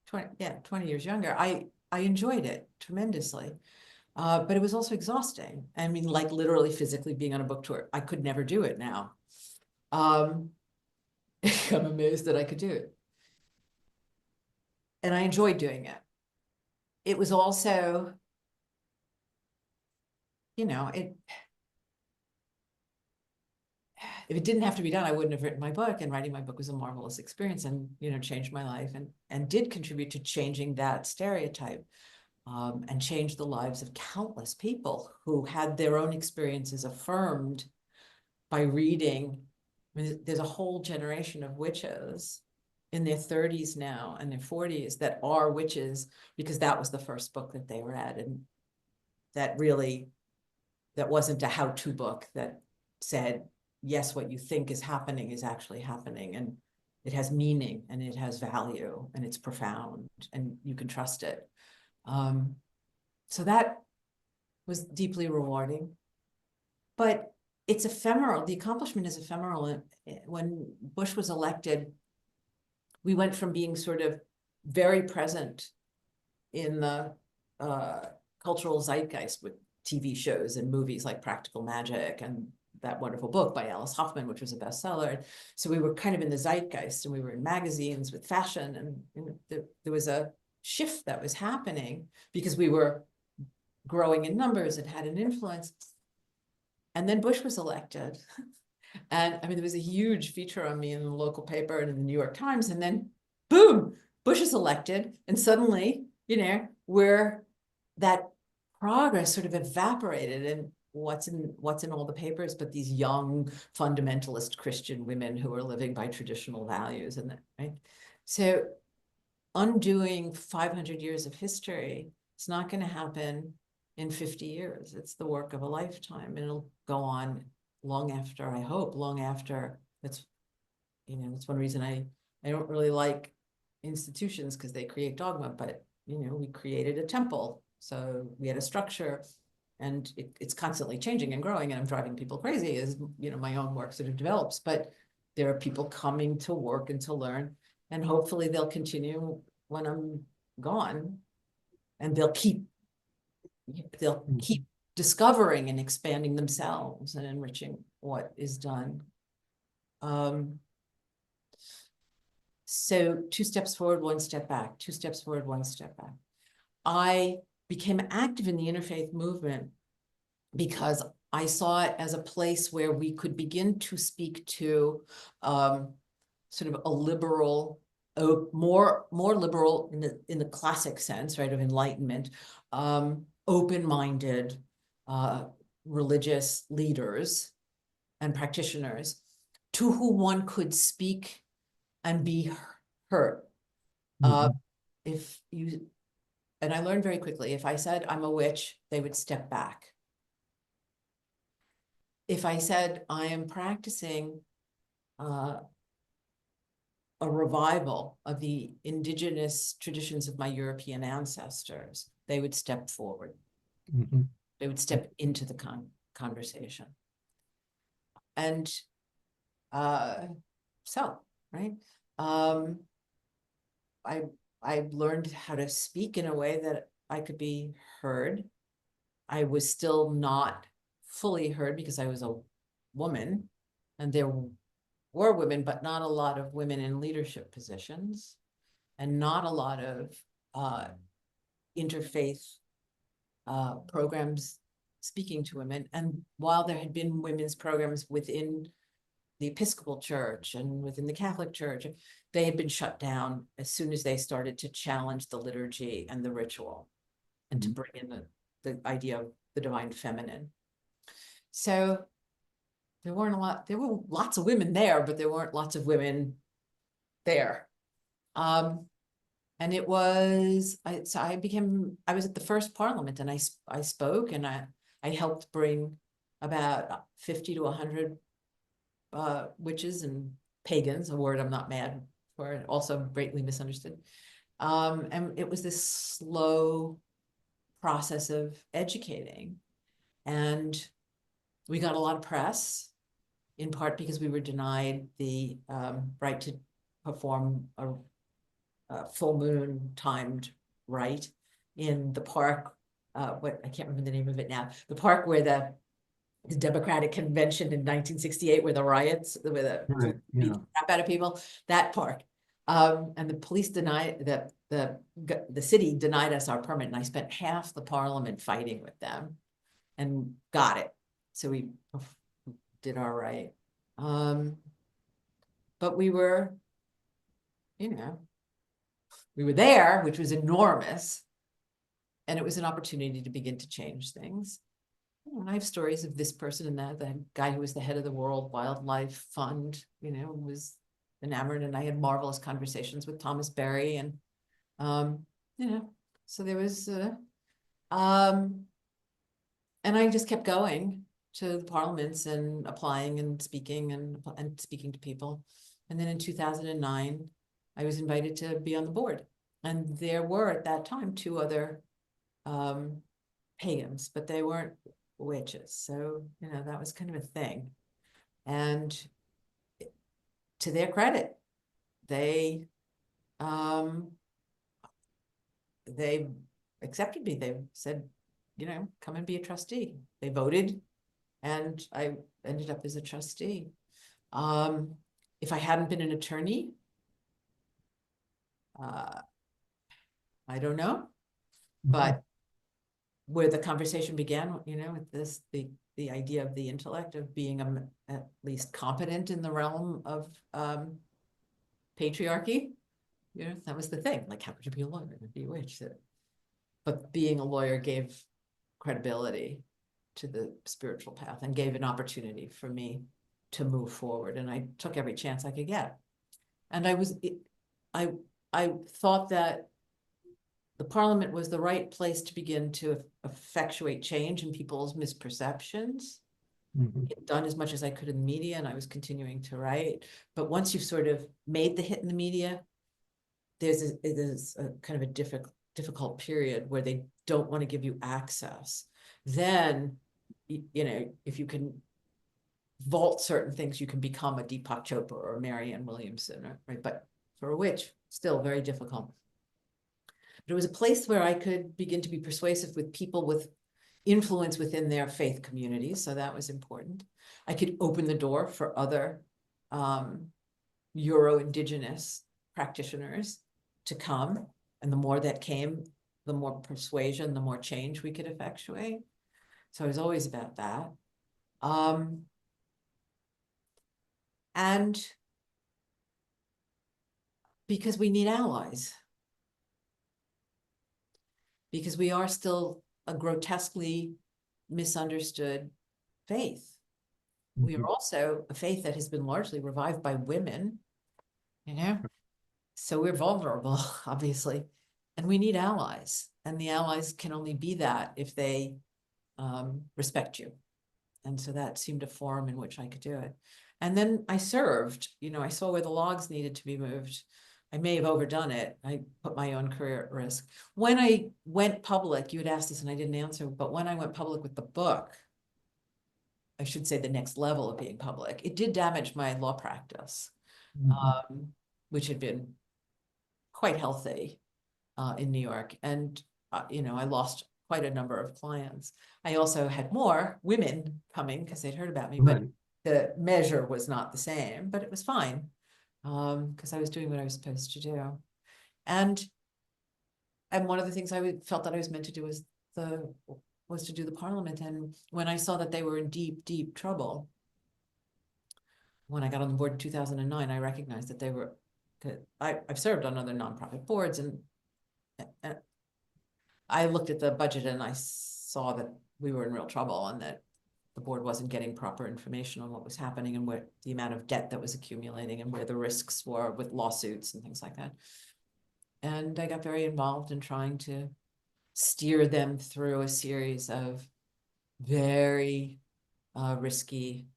20 years younger. I enjoyed it tremendously. But it was also exhausting. I mean, like literally physically being on a book tour. I could never do it now. Um, I'm amazed that I could do it. And I enjoyed doing it. It was also, it if it didn't have to be done, I wouldn't have written my book. And writing my book was a marvelous experience, and changed my life, and did contribute to changing that stereotype, and change the lives of countless people who had their own experiences affirmed by reading. I mean, there's a whole generation of witches in their 30s now and their 40s that are witches because that was the first book that they read, and that wasn't a how-to book that said, yes, what you think is happening is actually happening, and it has meaning, and it has value, and it's profound, and you can trust it. So that was deeply rewarding, but it's ephemeral. The accomplishment is ephemeral. When Bush was elected, we went from being sort of very present in the cultural zeitgeist with TV shows and movies like Practical Magic and that wonderful book by Alice Hoffman, which was a bestseller. So we were kind of in the zeitgeist, and we were in magazines with fashion, and there was a shift that was happening because we were growing in numbers and had an influence. And then Bush was elected. And I mean, there was a huge feature on me in the local paper and in the New York Times. And then boom, Bush is elected. And suddenly, where that progress sort of evaporated, and what's in all the papers, but these young fundamentalist Christian women who are living by traditional values, and that, right? So undoing 500 years of history, it's not going to happen in 50 years. It's the work of a lifetime, and it'll go on long after, I hope, long after. That's one reason I don't really like institutions, because they create dogma, but we created a temple. So we had a structure, and it's constantly changing and growing, and I'm driving people crazy as my own work sort of develops. But there are people coming to work and to learn, and hopefully they'll continue when I'm gone, and they'll keep discovering and expanding themselves and enriching what is done. So 2 steps forward, 1 step back, 2 steps forward, 1 step back. I became active in the interfaith movement because I saw it as a place where we could begin to speak to sort of a liberal, more liberal in the classic sense, right, of enlightenment, open-minded religious leaders and practitioners to whom one could speak and be heard. Mhm. If you And I learned very quickly, if I said I'm a witch, they would step back. If I said I am practicing a revival of the indigenous traditions of my European ancestors, they would step forward. Mhm. They would step into the conversation. And so, right. I learned how to speak in a way that I could be heard. I was still not fully heard because I was a woman, and there were women, but not a lot of women in leadership positions, and not a lot of interfaith programs speaking to women. And while there had been women's programs within the Episcopal Church and within the Catholic Church, they had been shut down as soon as they started to challenge the liturgy and the ritual, and to bring in the idea of the divine feminine. So there were lots of women there, but there weren't lots of women there. And it was, so I was at the first parliament, and I spoke, and I helped bring about 50 to 100 witches and pagans, a word I'm not mad for, also greatly misunderstood. And it was this slow process of educating. And we got a lot of press, in part because we were denied the right to perform a full moon timed rite in the park. What, I can't remember the name of it now. The park where the Democratic Convention in 1968, where the riots, where Right, beat yeah. the crap out of people, that park. And the police denied the city denied us our permit, and I spent half the parliament fighting with them and got it. So we did our right. But we were, we were there, which was enormous. And it was an opportunity to begin to change things. And I have stories of this person and that, the guy who was the head of the World Wildlife Fund, was enamored, and I had marvelous conversations with Thomas Berry, and, so there was, and I just kept going to the parliaments and applying and speaking and speaking to people. And then in 2009, I was invited to be on the board. And there were at that time 2 other pagans, but they weren't witches. So, that was kind of a thing. And to their credit, they accepted me. They said, come and be a trustee. They voted, and I ended up as a trustee. If I hadn't been an attorney, I don't know, but where the conversation began, with this, the idea of the intellect, of being at least competent in the realm of patriarchy, that was the thing. Like, how could you be a lawyer and be a witch? But being a lawyer gave credibility to the spiritual path and gave an opportunity for me to move forward. And I took every chance I could get. And I thought that the parliament was the right place to begin to effectuate change in people's misperceptions. I'd done as much as I could in the media, and I was continuing to write. But once you've sort of made the hit in the media, there's a kind of a difficult period where they don't want to give you access. Then, if you can vault certain things, you can become a Deepak Chopra or a Marianne Williamson, right? But for a witch, still very difficult. But it was a place where I could begin to be persuasive with people with influence within their faith communities. So that was important. I could open the door for other Euro-Indigenous practitioners to come. And the more that came, the more persuasion, the more change we could effectuate. So I was always about that. And because we need allies. Because we are still a grotesquely misunderstood faith. We are also a faith that has been largely revived by women, so we're vulnerable, obviously, and we need allies. And the allies can only be that if they respect you. And so that seemed a forum in which I could do it. And then I served, I saw where the logs needed to be moved. I may have overdone it. I put my own career at risk. When I went public, you had asked this and I didn't answer, but when I went public with the book, I should say the next level of being public, it did damage my law practice, Mhm. which had been quite healthy in New York. And, I lost quite a number of clients. I also had more women coming because they'd heard about me, but Right. the measure was not the same, but it was fine because I was doing what I was supposed to do. And one of the things felt that I was meant to do was to do the parliament. And when I saw that they were in deep, deep trouble, when I got on the board in 2009, I recognized that they were, I've served on other nonprofit boards, and I looked at the budget and I saw that we were in real trouble and that the board wasn't getting proper information on what was happening and what the amount of debt that was accumulating and where the risks were with lawsuits and things like that. And I got very involved in trying to steer them through a series of very risky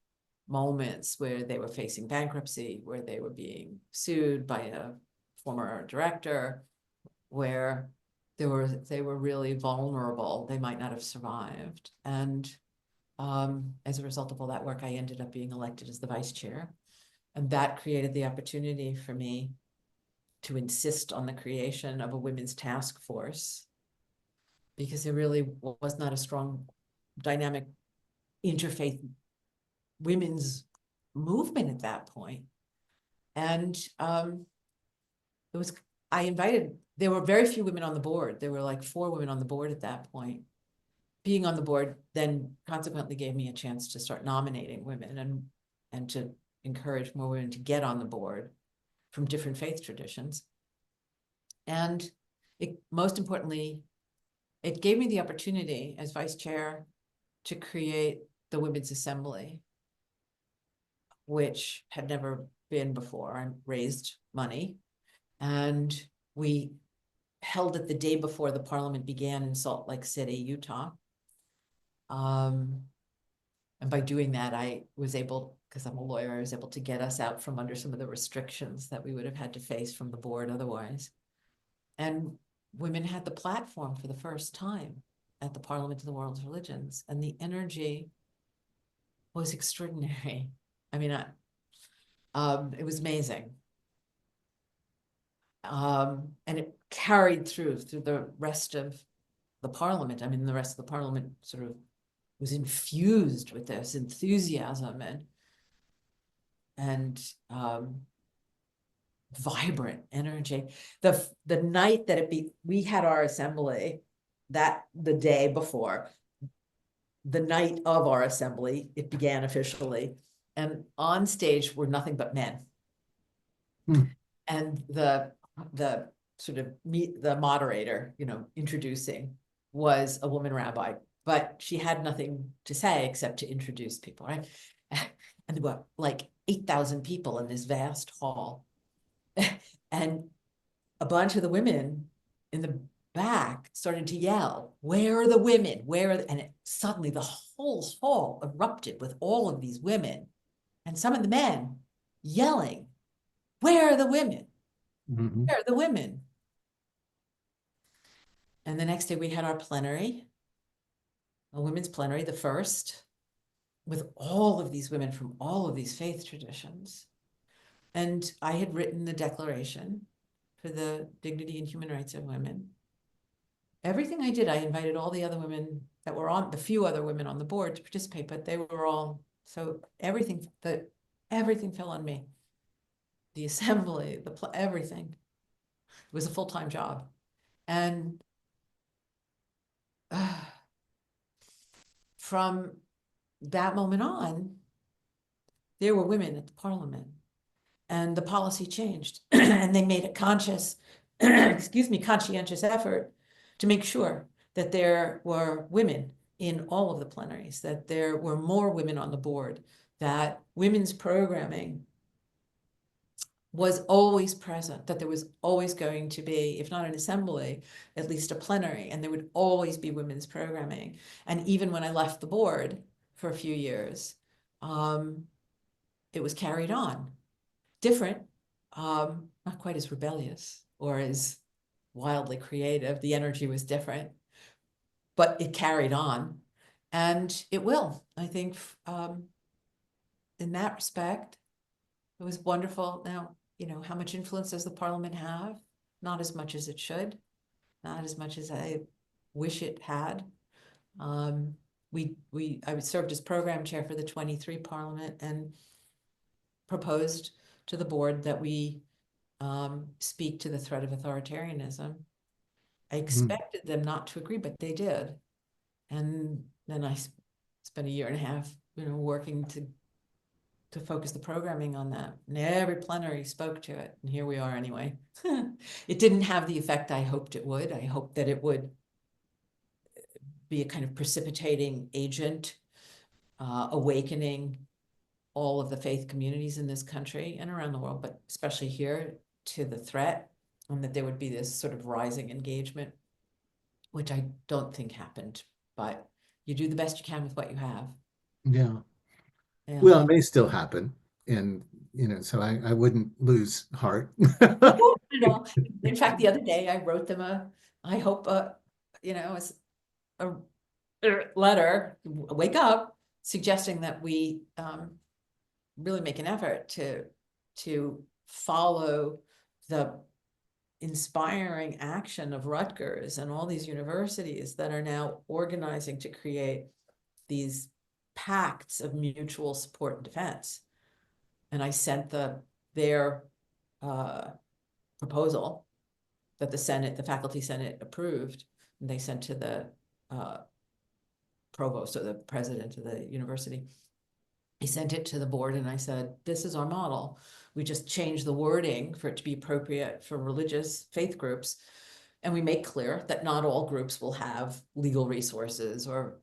moments where they were facing bankruptcy, where they were being sued by a former director, where they were really vulnerable. They might not have survived. And as a result of all that work, I ended up being elected as the vice chair. And that created the opportunity for me to insist on the creation of a women's task force, because there really was not a strong dynamic interfaith women's movement at that point. And it was, there were very few women on the board. There were like 4 women on the board at that point. Being on the board then consequently gave me a chance to start nominating women and to encourage more women to get on the board from different faith traditions. And most importantly, it gave me the opportunity as vice chair to create the Women's Assembly, which had never been before. I raised money and we held it the day before the parliament began in Salt Lake City, Utah. And by doing that, I was able, because I'm a lawyer, I was able to get us out from under some of the restrictions that we would have had to face from the board otherwise. And women had the platform for the first time at the Parliament of the World's Religions, and the energy was extraordinary. I mean, it was amazing. And it carried through the rest of the parliament. I mean, the rest of the parliament sort of was infused with this enthusiasm and vibrant energy. The night that we had our assembly, that the day before, the night of our assembly, it began officially, and on stage were nothing but men. Hmm. And the sort of the moderator, introducing, was a woman rabbi, but she had nothing to say except to introduce people, right? And there were like 8,000 people in this vast hall. And a bunch of the women in the back started to yell, "Where are the women? Where are and suddenly the whole hall erupted with all of these women and some of the men yelling, "Where are the women? Mhm. Where are the women?" And the next day we had our plenary, a women's plenary, the first, with all of these women from all of these faith traditions. And I had written the declaration for the dignity and human rights of women. Everything I did, I invited all the other women that were the few other women on the board to participate, but they were all, so everything fell on me. The assembly, everything. It was a full-time job. And from that moment on, there were women at the parliament, and the policy changed. And they made a conscientious effort to make sure that there were women in all of the plenaries, that there were more women on the board, that women's programming was always present, that there was always going to be, if not an assembly, at least a plenary, and there would always be women's programming. And even when I left the board for a few years, it was carried on. Different, not quite as rebellious or as wildly creative. The energy was different, but it carried on, and it will. I think in that respect, it was wonderful. Now, how much influence does the parliament have? Not as much as it should, not as much as I wish it had. I served as program chair for the 23 parliament and proposed to the board that we speak to the threat of authoritarianism. I expected them not to agree, but they did. And then I spent a year and a half, working to focus the programming on that. And every plenary spoke to it. And here we are anyway. It didn't have the effect I hoped it would. I hoped that it would be a kind of precipitating agent, awakening all of the faith communities in this country and around the world, but especially here, to the threat, and that there would be this sort of rising engagement, which I don't think happened, but you do the best you can with what you have. Yeah. Yeah. Well, it may still happen. And, so I wouldn't lose heart. In fact, the other day I wrote them I hope, a letter, wake up, suggesting that we really make an effort to follow the inspiring action of Rutgers and all these universities that are now organizing to create these pacts of mutual support and defense. And I sent their proposal that the faculty senate approved, and they sent to the provost, or the president of the university. I sent it to the board and I said, this is our model. We just changed the wording for it to be appropriate for religious faith groups. And we make clear that not all groups will have legal resources or,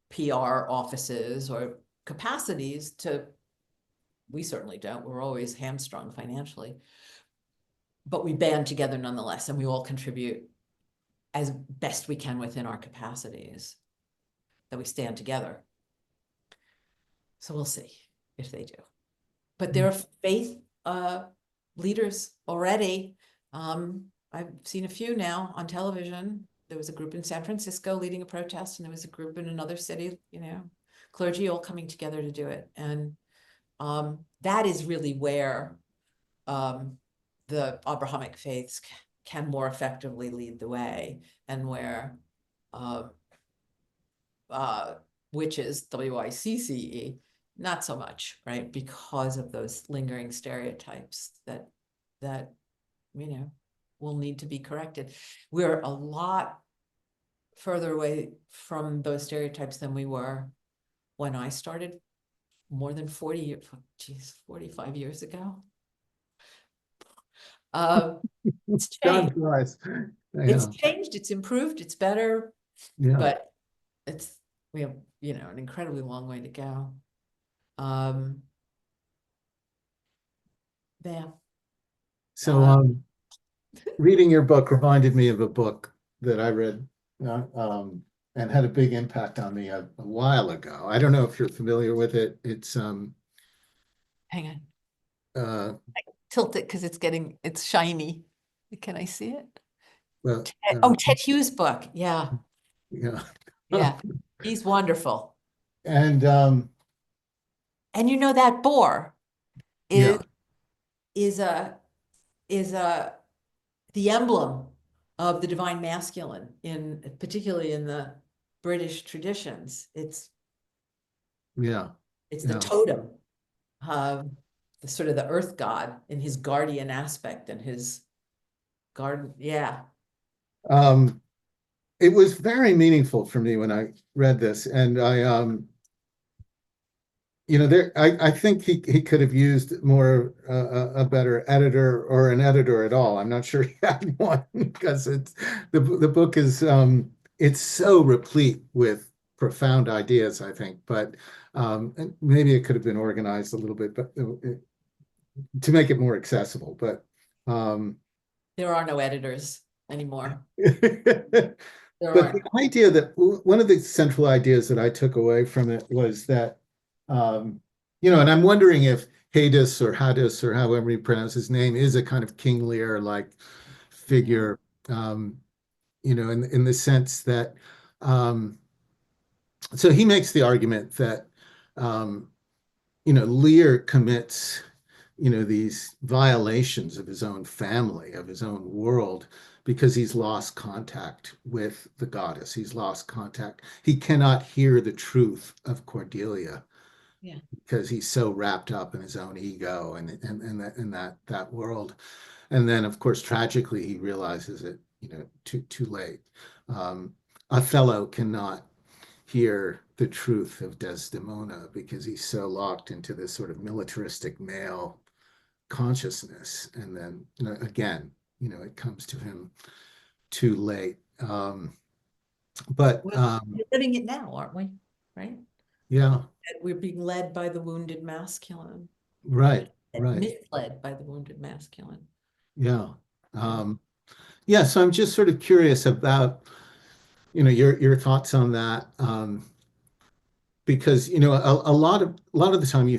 PR offices or capacities we certainly don't. We're always hamstrung financially. But we band together nonetheless, and we all contribute as best we can within our capacities, that we stand together. So we'll see if they do. But there are faith leaders already. I've seen a few now on television. There was a group in San Francisco leading a protest, and there was a group in another city, clergy all coming together to do it. And that is really where the Abrahamic faiths can more effectively lead the way, and where witches, WICCE, not so much, right? Because of those lingering stereotypes that will need to be corrected. We're a lot further away from those stereotypes than we were when I started more than 45 years ago. It's changed. It's changed, it's improved, it's better, but we have, an incredibly long way to go. Yeah. So reading your book reminded me of a book that I read and had a big impact on me a while ago. I don't know if you're familiar with it. It's hang on. Tilt it because it's shiny. Can I see it? Well, Ted Hughes' book. Yeah. Yeah. Yeah. He's wonderful. And that boar is the emblem of the divine masculine, particularly in the British traditions. It's the totem, the sort of the earth god in his guardian aspect and his garden. Yeah. It was very meaningful for me when I read this, and I think he could have used more a better editor, or an editor at all. I'm not sure he had one, because the book is it's so replete with profound ideas, I think, but maybe it could have been organized a little bit, but to make it more accessible. But there are no editors anymore. But the idea that one of the central ideas that I took away from it was that And I'm wondering if Hades or Hades or however you pronounce his name is a kind of King Lear like Yeah. figure, in the sense that, um, so he makes the argument that, um, Lear commits, these violations of his own family, of his own world, because he's lost contact with the goddess. He's lost contact. He cannot hear the truth of Cordelia Yeah. because he's so wrapped up in his own ego and that world. And then, of course, tragically, he realizes it, too late. Um, Othello cannot hear the truth of Desdemona because he's so locked into this sort of militaristic male consciousness. And then, again, it comes to him too late. But We're living it now, aren't we? Right? yeah, We're being led by the wounded masculine, right, right. misled by the wounded masculine. Yeah. Yeah. Yeah, so I'm just sort of curious about, your thoughts on that. Because a lot of the time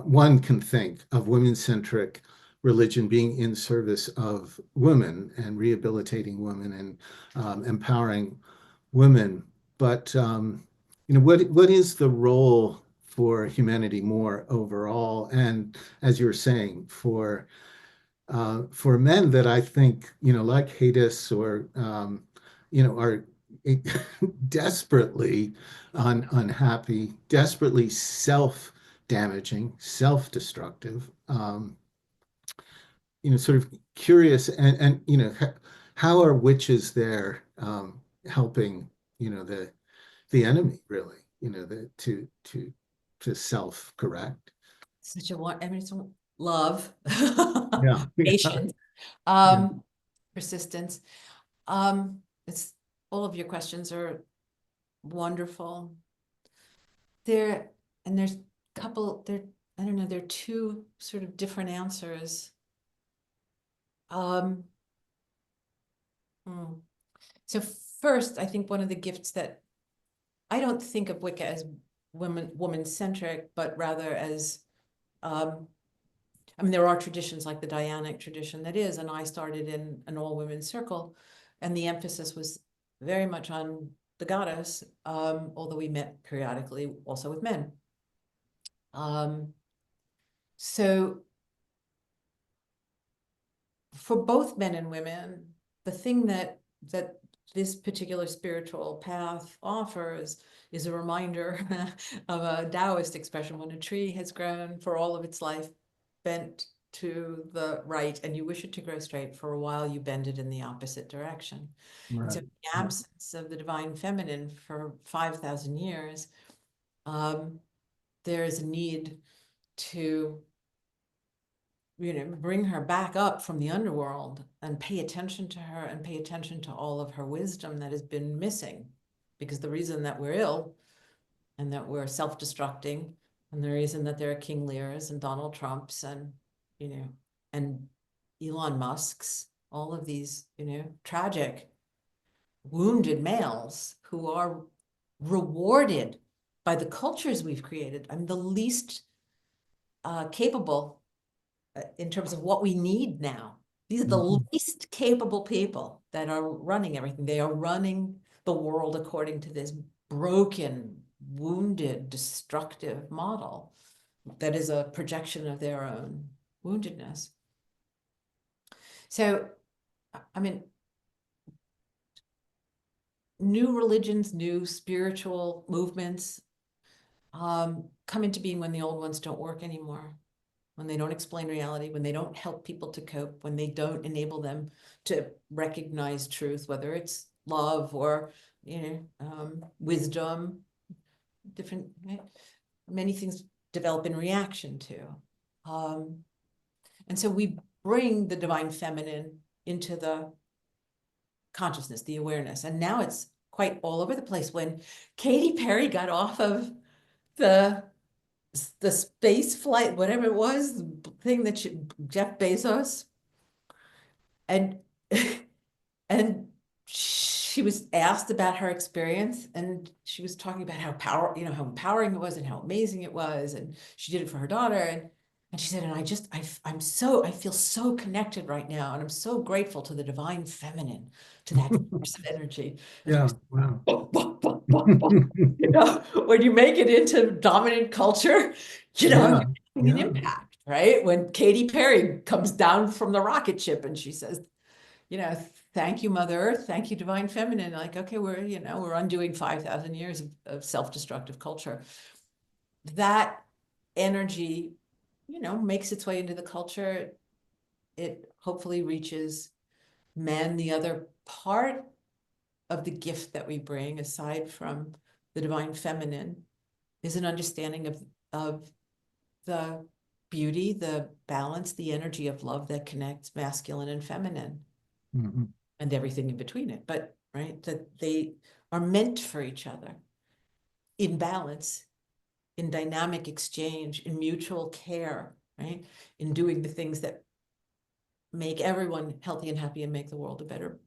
one can think of women-centric religion being in service of women and rehabilitating women and empowering women. But what is the role for humanity more overall? And as you were saying, for men that I think, like Hades or, are desperately unhappy, desperately self-damaging, self-destructive, sort of curious and how are witches there helping, the enemy really, to self-correct. Such a one, I mean, it's love, Yeah. Yeah. patience, Yeah. um, persistence. It's all of your questions are wonderful. There, and there's a couple there, I don't know, there are two sort of different answers. Um, hmm. So first, I think one of the gifts that I don't think of Wicca as woman-centric, but rather as I mean, there are traditions like the Dianic tradition that is, and I started in an all-women's circle, and the emphasis was very much on the goddess, although we met periodically also with men. Um, so for both men and women, the thing that this particular spiritual path offers is a reminder of a Taoist expression: when a tree has grown for all of its life bent to the right and you wish it to grow straight, for a while you bend it in the opposite direction. And so Right. in the absence of the divine feminine for 5,000 years, there is a need to bring her back up from the underworld and pay attention to her and pay attention to all of her wisdom that has been missing. Because the reason that we're ill and that we're self-destructing, and the reason that there are King Lears and Donald Trumps and, and Elon Musk's, all of these, tragic, wounded males who are rewarded by the cultures we've created. I'm the least capable in terms of what we need now. These are the Mhm. least capable people that are running everything. They are running the world according to this broken, wounded, destructive model that is a projection of their own woundedness. So, I mean, new religions, new spiritual movements come into being when the old ones don't work anymore, when they don't explain reality, when they don't help people to cope, when they don't enable them to recognize truth, whether it's love or wisdom, different, right? Many things develop in reaction to. And so we bring the divine feminine into the consciousness, the awareness, and now it's quite all over the place. When Katy Perry got off of the space flight, whatever it was, the thing that Jeff Bezos, and and she was asked about her experience, and she was talking about how empowering it was and how amazing it was, and she did it for her daughter, and she said, and I feel so connected right now, and I'm so grateful to the divine feminine, to that force of energy. And I Yeah, was, wow. when you make it into dominant culture, you're Yeah, having an yeah. impact, right? When Katy Perry comes down from the rocket ship and she says, thank you, Mother Earth, thank you, divine feminine. Like, okay, we're undoing 5,000 years of self-destructive culture. That energy, makes its way into the culture. It hopefully reaches men. The other part of the gift that we bring, aside from the divine feminine, is an understanding of the beauty, the balance, the energy of love that connects masculine and feminine. Mhm. And everything in between it, but right, that they are meant for each other in balance, in dynamic exchange, in mutual care, right? In doing the things that make everyone healthy and happy and make the world a better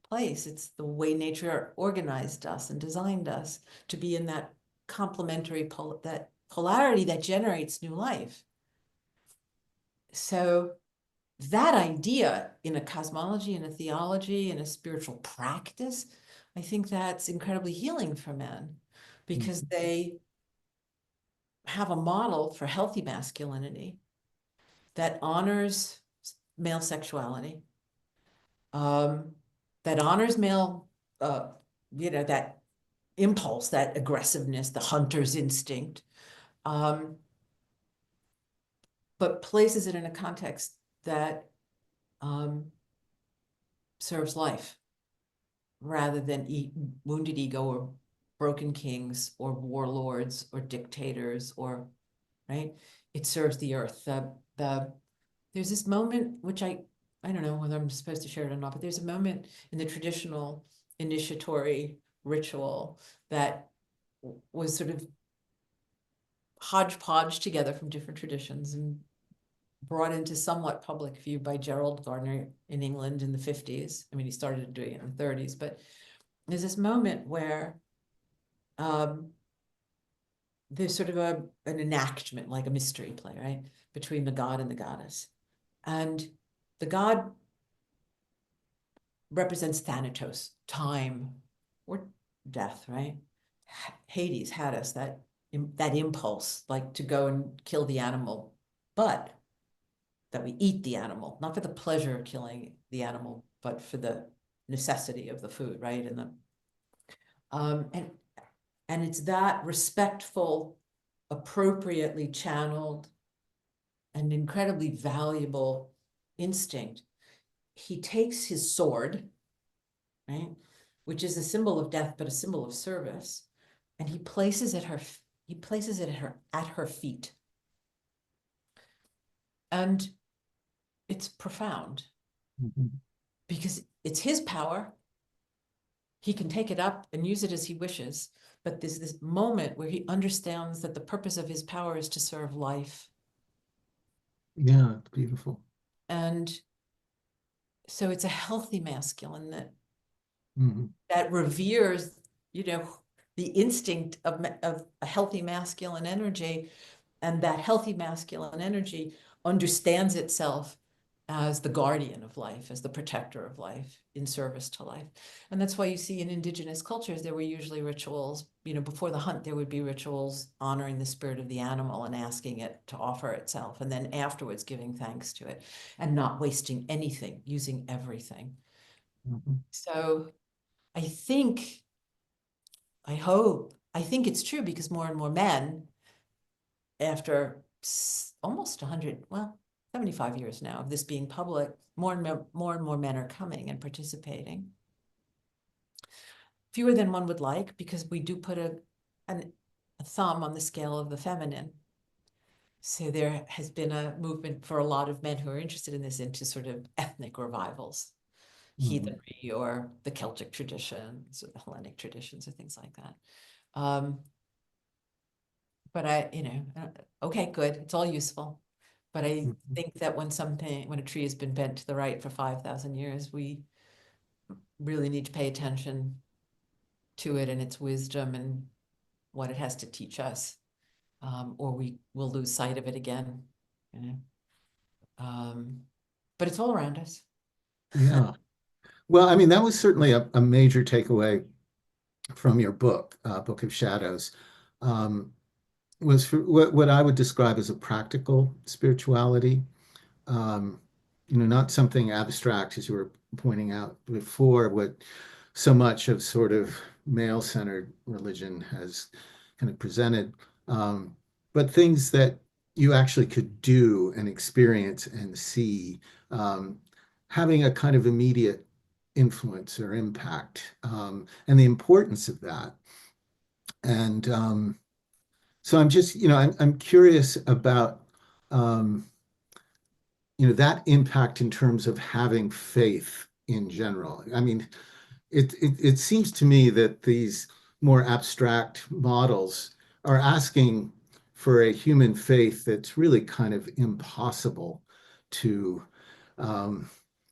place. It's the way nature organized us and designed us to be in that complementary that polarity that generates new life. So that idea in a cosmology, in a theology, in a spiritual practice, I think that's incredibly healing for men, because they have a model for healthy masculinity that honors male sexuality, um, that honors male, that impulse, that aggressiveness, the hunter's instinct, um, but places it in a context that serves life, rather than wounded ego or broken kings or warlords or dictators, or right. It serves the earth. There's this moment, which I don't know whether I'm supposed to share it or not, but there's a moment in the traditional initiatory ritual that was sort of hodgepodge together from different traditions and brought into somewhat public view by Gerald Gardner in England in the 50s. I mean, he started doing it in the 30s, but there's this moment where there's sort of an enactment, like a mystery play, right, between the god and the goddess. And the god represents Thanatos, time or death, right? Hades had us that impulse, like to go and kill the animal, but that we eat the animal, not for the pleasure of killing the animal, but for the necessity of the food, right? And um, and and it's that respectful, appropriately channeled, and incredibly valuable instinct. He takes his sword, right, which is a symbol of death, but a symbol of service, and he places it at her feet. And it's profound, Mhm. because it's his power. He can take it up and use it as he wishes, but there's this moment where he understands that the purpose of his power is to serve life. Yeah, it's beautiful. And so it's a healthy masculine Mhm. that reveres, the instinct of a healthy masculine energy, and that healthy masculine energy understands itself as the guardian of life, as the protector of life, in service to life. And that's why you see in indigenous cultures, there were usually rituals, before the hunt, there would be rituals honoring the spirit of the animal and asking it to offer itself. And then afterwards giving thanks to it and not wasting anything, using everything. Mhm. So I think, I think it's true, because more and more men, after almost 100, well, 75 years now of this being public, more and more men are coming and participating. Fewer than one would like, because we do put a thumb on the scale of the feminine. So there has been a movement for a lot of men who are interested in this into sort of ethnic revivals, Mhm. heathenry, or the Celtic traditions or the Hellenic traditions or things like that. But okay, good. It's all useful. But I Mhm. think that when a tree has been bent to the right for 5,000 years, we really need to pay attention to it and its wisdom and what it has to teach us, or we will lose sight of it again, you know. But it's all around us. Yeah. Well, I mean, that was certainly a major takeaway from your book, Book of Shadows, um, was for what I would describe as a practical spirituality. Um, not something abstract, as you were pointing out before, what so much of sort of male-centered religion has kind of presented, but things that you actually could do and experience and see, having a kind of immediate influence or impact, and the importance of that. And so I'm just, I'm curious about, um, that impact in terms of having faith in general. I mean, it seems to me that these more abstract models are asking for a human faith that's really kind of impossible to um,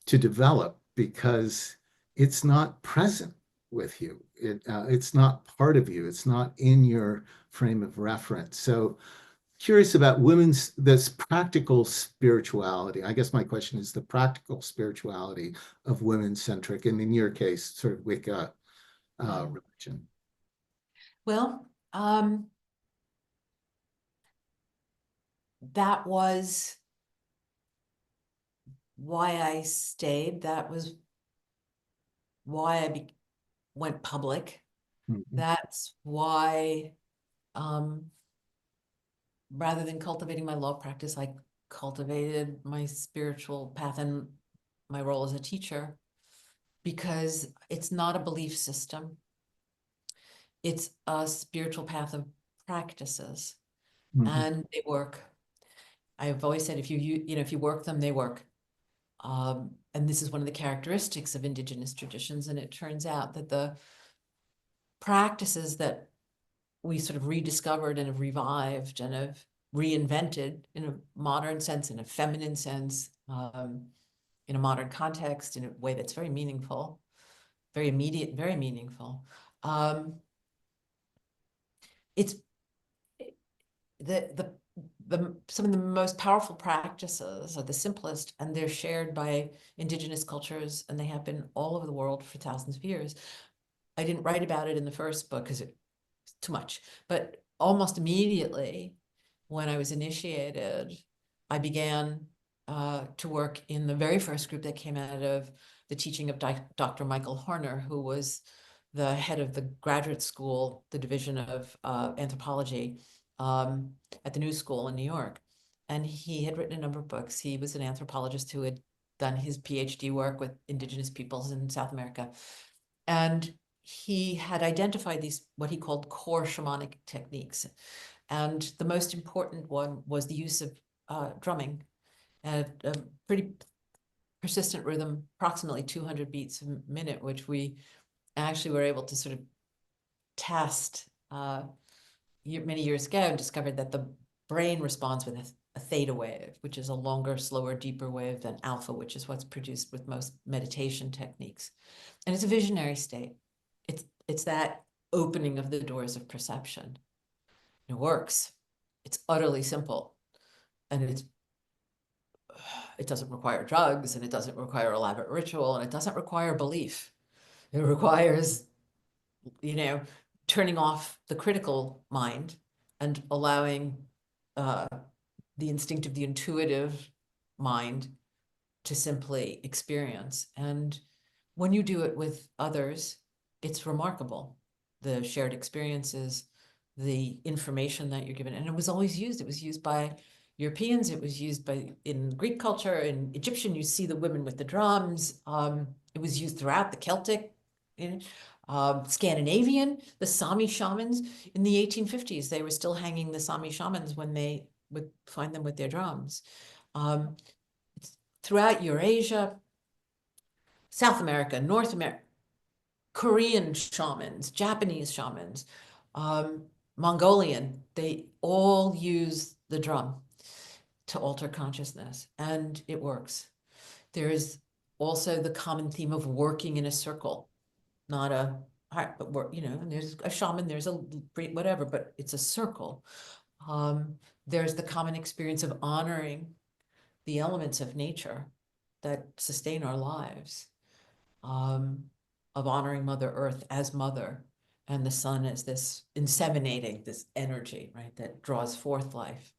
to develop because it's not present with you. It's not part of you. It's not in your frame of reference. So curious about this practical spirituality. I guess my question is the practical spirituality of women centric, and in your case, sort of Wicca Yeah. religion. Well, that was why I stayed. That was why I went public. Mhm. That's why, um, rather than cultivating my law practice, I cultivated my spiritual path and my role as a teacher, because it's not a belief system. It's a spiritual path of practices, Mhm. and they work. I've always said, if if you work them, they work. And this is one of the characteristics of indigenous traditions. And it turns out that the practices that we sort of rediscovered and have revived and have reinvented in a modern sense, in a feminine sense, in a modern context, in a way that's very meaningful, very immediate, very meaningful. Um, it's the some of the most powerful practices are the simplest, and they're shared by indigenous cultures, and they have been all over the world for thousands of years. I didn't write about it in the first book because it's too much, but almost immediately when I was initiated, I began to work in the very first group that came out of the teaching of Dr. Michael Horner, who was the head of the graduate school, the division of anthropology, at the New School in New York. And he had written a number of books. He was an anthropologist who had done his PhD work with indigenous peoples in South America. And he had identified these, what he called core shamanic techniques. And the most important one was the use of drumming at a pretty persistent rhythm, approximately 200 beats a minute, which we actually were able to sort of test many years ago, and discovered that the brain responds with a theta wave, which is a longer, slower, deeper wave than alpha, which is what's produced with most meditation techniques. And it's a visionary state. It's that opening of the doors of perception. It works. It's utterly simple, and it doesn't require drugs, and it doesn't require elaborate ritual, and it doesn't require belief. It requires, you know, turning off the critical mind and allowing uh, the instinctive, the intuitive mind to simply experience. And when you do it with others, it's remarkable. The shared experiences, the information that you're given. And it was used by Europeans, it was used in Greek culture, in Egyptian, you see the women with the drums. It was used throughout the Celtic, you know, Scandinavian, the Sami shamans in the 1850s, they were still hanging the Sami shamans when they would find them with their drums. Um, Throughout Eurasia, South America, North America, Korean shamans, Japanese shamans, Mongolian, they all use the drum to alter consciousness, and it works. There is also the common theme of working in a circle, not a, but work, and there's a shaman, there's a whatever, but it's a circle. There's the common experience of honoring the elements of nature that sustain our lives, of honoring Mother Earth as mother, and the sun as this inseminating this energy, right, that draws forth life.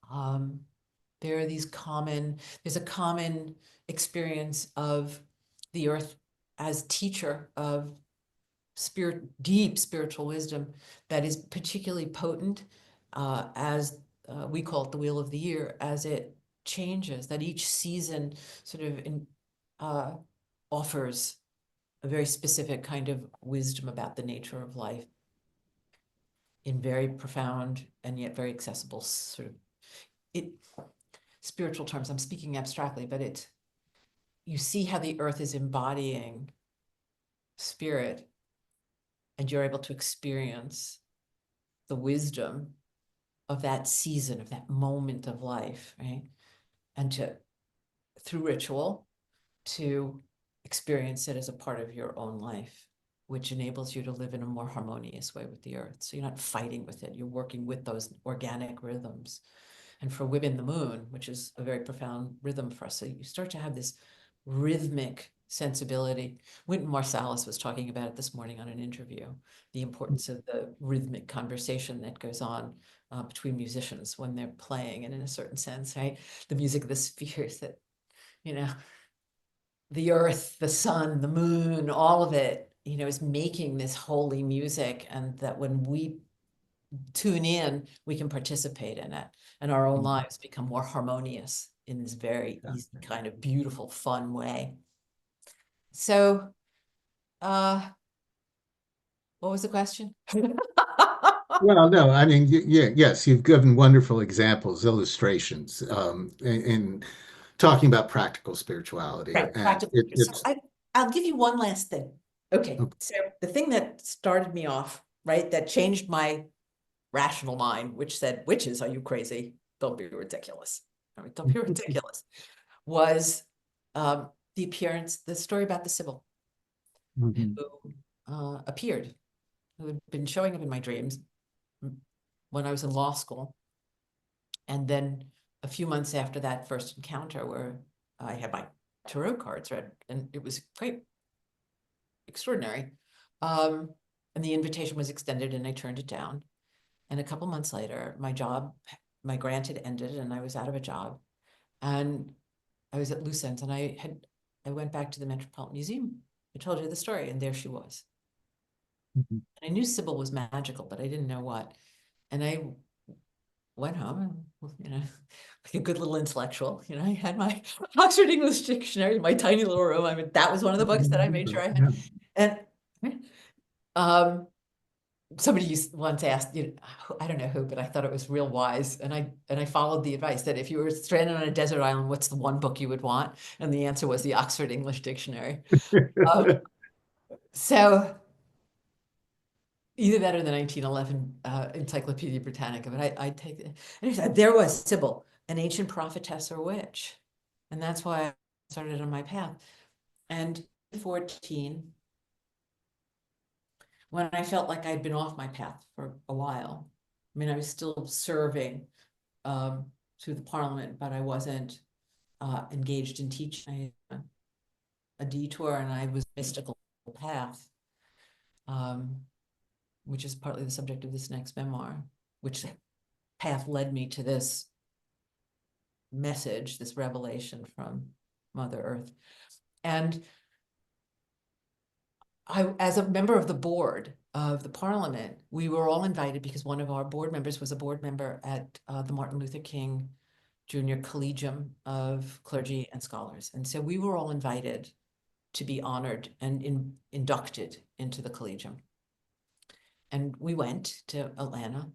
There are there's a common experience of the earth as teacher of deep spiritual wisdom that is particularly potent, as we call it the wheel of the year, as it changes, that each season sort of offers a very specific kind of wisdom about the nature of life in very profound and yet very accessible sort of spiritual terms. I'm speaking abstractly, but you see how the earth is embodying spirit, and you're able to experience the wisdom of that season, of that moment of life, right? And through ritual, to experience it as a part of your own life, which enables you to live in a more harmonious way with the earth. So you're not fighting with it, you're working with those organic rhythms. And for women, the moon, which is a very profound rhythm for us. So you start to have this rhythmic sensibility. Wynton Marsalis was talking about it this morning on an interview, the importance of the rhythmic conversation that goes on between musicians when they're playing, and in a certain sense, right? The music of the spheres that, the earth, the sun, the moon, all of it, is making this holy music, and that when we tune in, we can participate in it, and our own lives become more harmonious in this very easy, kind of beautiful, fun way. So, what was the question? Well, no, I mean, yeah, yes, you've given wonderful examples, illustrations, in talking about practical spirituality, Right, and practical. So it's I'll give you one last thing. Okay, okay. so the thing that started me off, right, that changed my rational mind, which said, witches, are you crazy? Don't be ridiculous. I mean, don't be ridiculous. Was the story about the Sibyl Mhm. who appeared, who had been showing up in my dreams when I was in law school. And then a few months after that first encounter, where I had my tarot cards read, and it was quite extraordinary. And the invitation was extended, and I turned it down. And a couple months later, my grant had ended, and I was out of a job. And I was at loose ends, and I went back to the Metropolitan Museum. I told you the story, and there she was. Mhm. And I knew Sybil was magical, but I didn't know what. And I went home, and, like a good little intellectual, I had my Oxford English Dictionary in my tiny little room. I mean, that was one of the books that I made sure I had. Yeah. And somebody once asked, I don't know who, but I thought it was real wise. And I followed the advice that if you were stranded on a desert island, what's the one book you would want? And the answer was the Oxford English Dictionary. So either that or the 1911 Encyclopedia Britannica, but I take it. And there was Sybil, an ancient prophetess or witch. And that's why I started on my path. And 14, when I felt like I'd been off my path for a while, I mean, I was still serving through the parliament, but I wasn't engaged in teaching. A detour, and I was mystical path, which is partly the subject of this next memoir, which path led me to this message, this revelation from Mother Earth. And as a member of the board of the parliament, we were all invited because one of our board members was a board member at the Martin Luther King Jr. Collegium of Clergy and Scholars. And so we were all invited to be honored and inducted into the Collegium. And we went to Atlanta,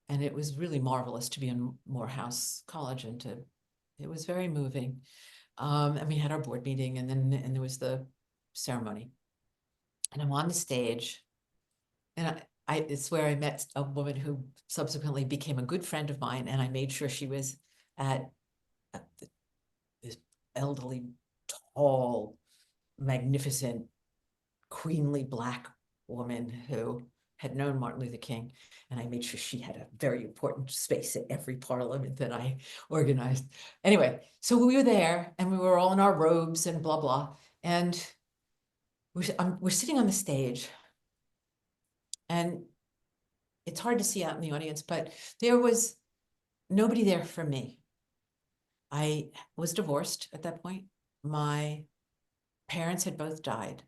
and it was really marvelous to be in Morehouse College, and it was very moving. And we had our board meeting, and there was the ceremony. And I'm on the stage, and it's where I met a woman who subsequently became a good friend of mine, and I made sure she was at this elderly, tall, magnificent, queenly Black woman who had known Martin Luther King, and I made sure she had a very important space at every parliament that I organized. Anyway, so we were there, and we were all in our robes and blah, blah, and we're sitting on the stage, and it's hard to see out in the audience, but there was nobody there for me. I was divorced at that point. My parents had both died.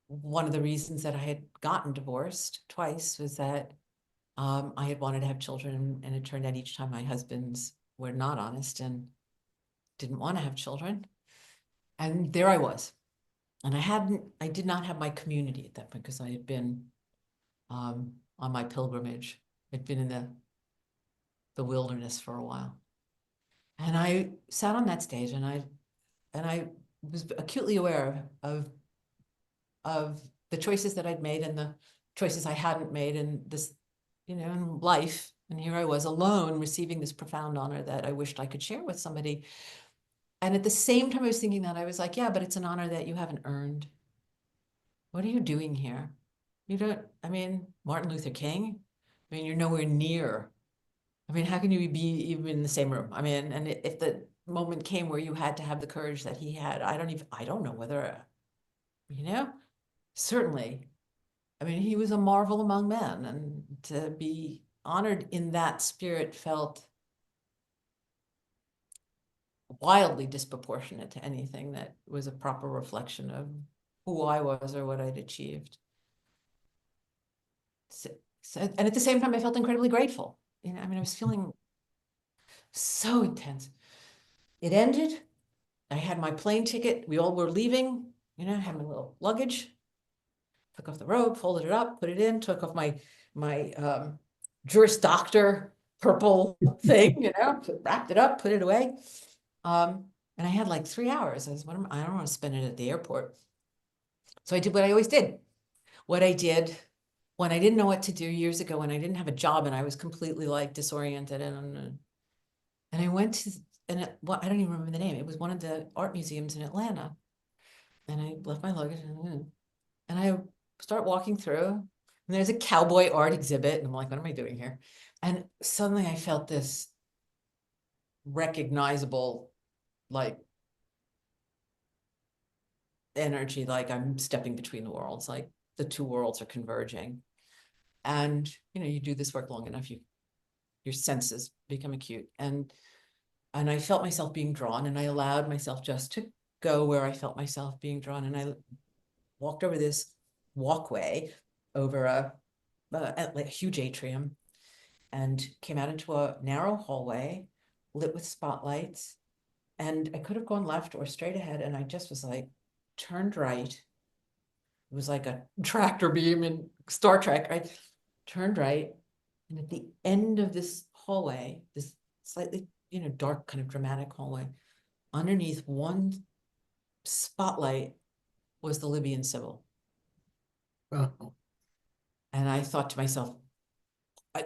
One of the reasons that I had gotten divorced twice was that I had wanted to have children, and it turned out each time my husbands were not honest and didn't want to have children. And there I was. And I did not have my community at that point because I had been on my pilgrimage. I'd been in the wilderness for a while. And I sat on that stage, and I was acutely aware of the choices that I'd made and the choices I hadn't made in this, in life. And here I was alone receiving this profound honor that I wished I could share with somebody. And at the same time I was thinking that, I was like, yeah, but it's an honor that you haven't earned. What are you doing here? You don't, Martin Luther King, you're nowhere near. How can you be even in the same room? And if the moment came where you had to have the courage that he had, I don't know whether, certainly, he was a marvel among men, and to be honored in that spirit felt wildly disproportionate to anything that was a proper reflection of who I was or what I'd achieved. And at the same time, I felt incredibly grateful. I was feeling so intense. It ended. I had my plane ticket. We all were leaving, had my little luggage, took off the robe, folded it up, put it in, took off my Juris Doctor purple thing, wrapped it up, put it away. And I had like 3 hours. I don't want to spend it at the airport. So I did what I always did. What I did when I didn't know what to do years ago, when I didn't have a job and I was completely like disoriented, and I went to, I don't even remember the name. It was one of the art museums in Atlanta. And I left my luggage, and I start walking through, and there's a cowboy art exhibit, and I'm like, what am I doing here? And suddenly I felt this recognizable, like, energy, like I'm stepping between the worlds, like the two worlds are converging. And you do this work long enough, your senses become acute, and I felt myself being drawn, and I allowed myself just to go where I felt myself being drawn. And I walked over this walkway over a huge atrium, and came out into a narrow hallway lit with spotlights. And I could have gone left or straight ahead, and I just was like, turned right. It was like a tractor beam in Star Trek, right? Turned right. And at the end of this hallway, this slightly, dark, kind of dramatic hallway, underneath one spotlight was the Libyan Sybil. Oh. And I thought to myself,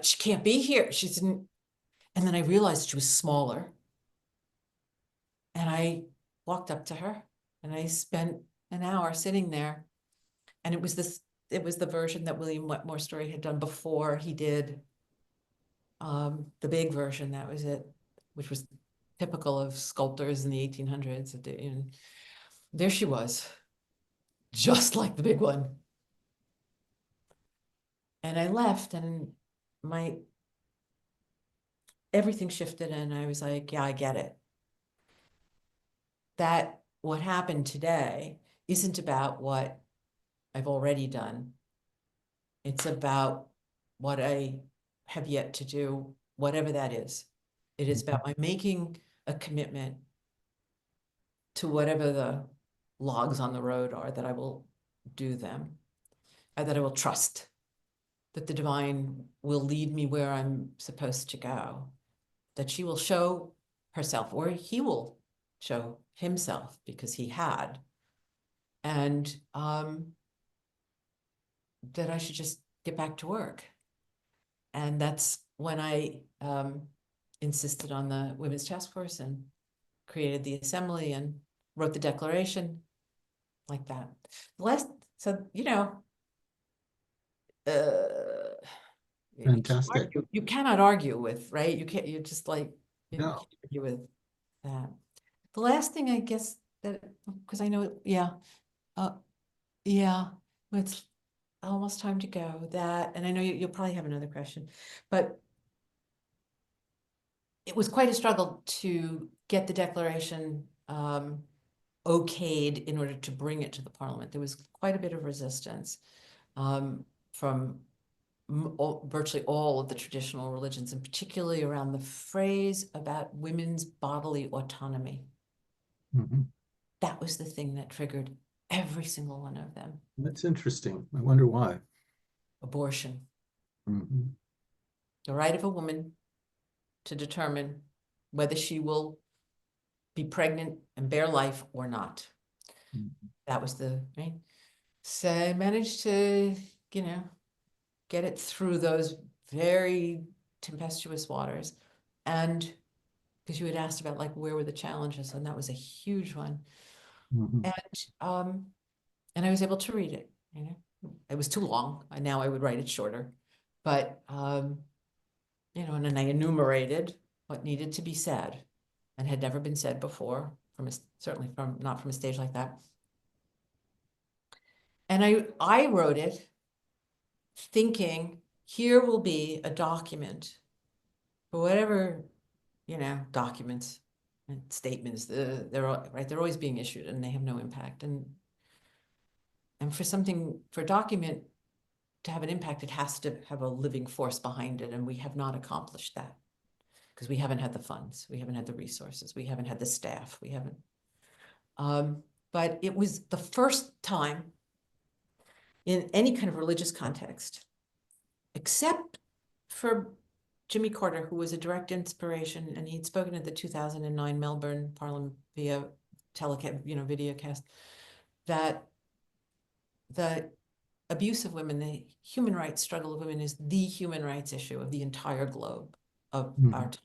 she can't be here. She's in. And then I realized she was smaller. And I walked up to her, and I spent an hour sitting there. And it was the version that William Wetmore Story had done before he did the big version. That was it, which was typical of sculptors in the 1800s. And there she was, just like the big one. And I left, and everything shifted, and I was like, yeah, I get it. That what happened today isn't about what I've already done. It's about what I have yet to do, whatever that is. It is about my making a commitment to whatever the logs on the road are, that I will do them, and that I will trust that the divine will lead me where I'm supposed to go, that she will show herself, or he will show himself, because he had, and that I should just get back to work. And that's when I insisted on the Women's Task Force and created the assembly. And wrote the Declaration like that. The last, so, you know, Fantastic. you cannot argue with, right? You can't, you're just like, you No. can't argue with that. The last thing I guess that, because I know, yeah, yeah, it's almost time to go, that, and I know you'll probably have another question, but it was quite a struggle to get the Declaration okayed in order to bring it to the Parliament. There was quite a bit of resistance from virtually all of the traditional religions, and particularly around the phrase about women's bodily autonomy. Mhm. That was the thing that triggered every single one of them. That's interesting. I wonder why. Abortion, Mhm. the right of a woman to determine whether she will be pregnant and bear life or not. Mhm. That was the, right? So I managed to, you know, get it through those very tempestuous waters. And because you had asked about like where were the challenges, and that was a huge one. Mhm. And I was able to read it, you know. It was too long. Now I would write it shorter. But you know, and then I enumerated what needed to be said and had never been said before, from a, certainly from not from a stage like that. And I wrote it thinking, here will be a document for whatever, you know, documents and statements, they're right, they're always being issued and they have no impact. And for something, for a document to have an impact, it has to have a living force behind it. And we have not accomplished that because we haven't had the funds, we haven't had the resources, we haven't had the staff, we haven't. But it was the first time in any kind of religious context, except for Jimmy Carter, who was a direct inspiration, and he'd spoken at the 2009 Melbourne Parliament via telecast, you know, videocast, that the abuse of women, the human rights struggle of women is the human rights issue of the entire globe of our Mhm. time.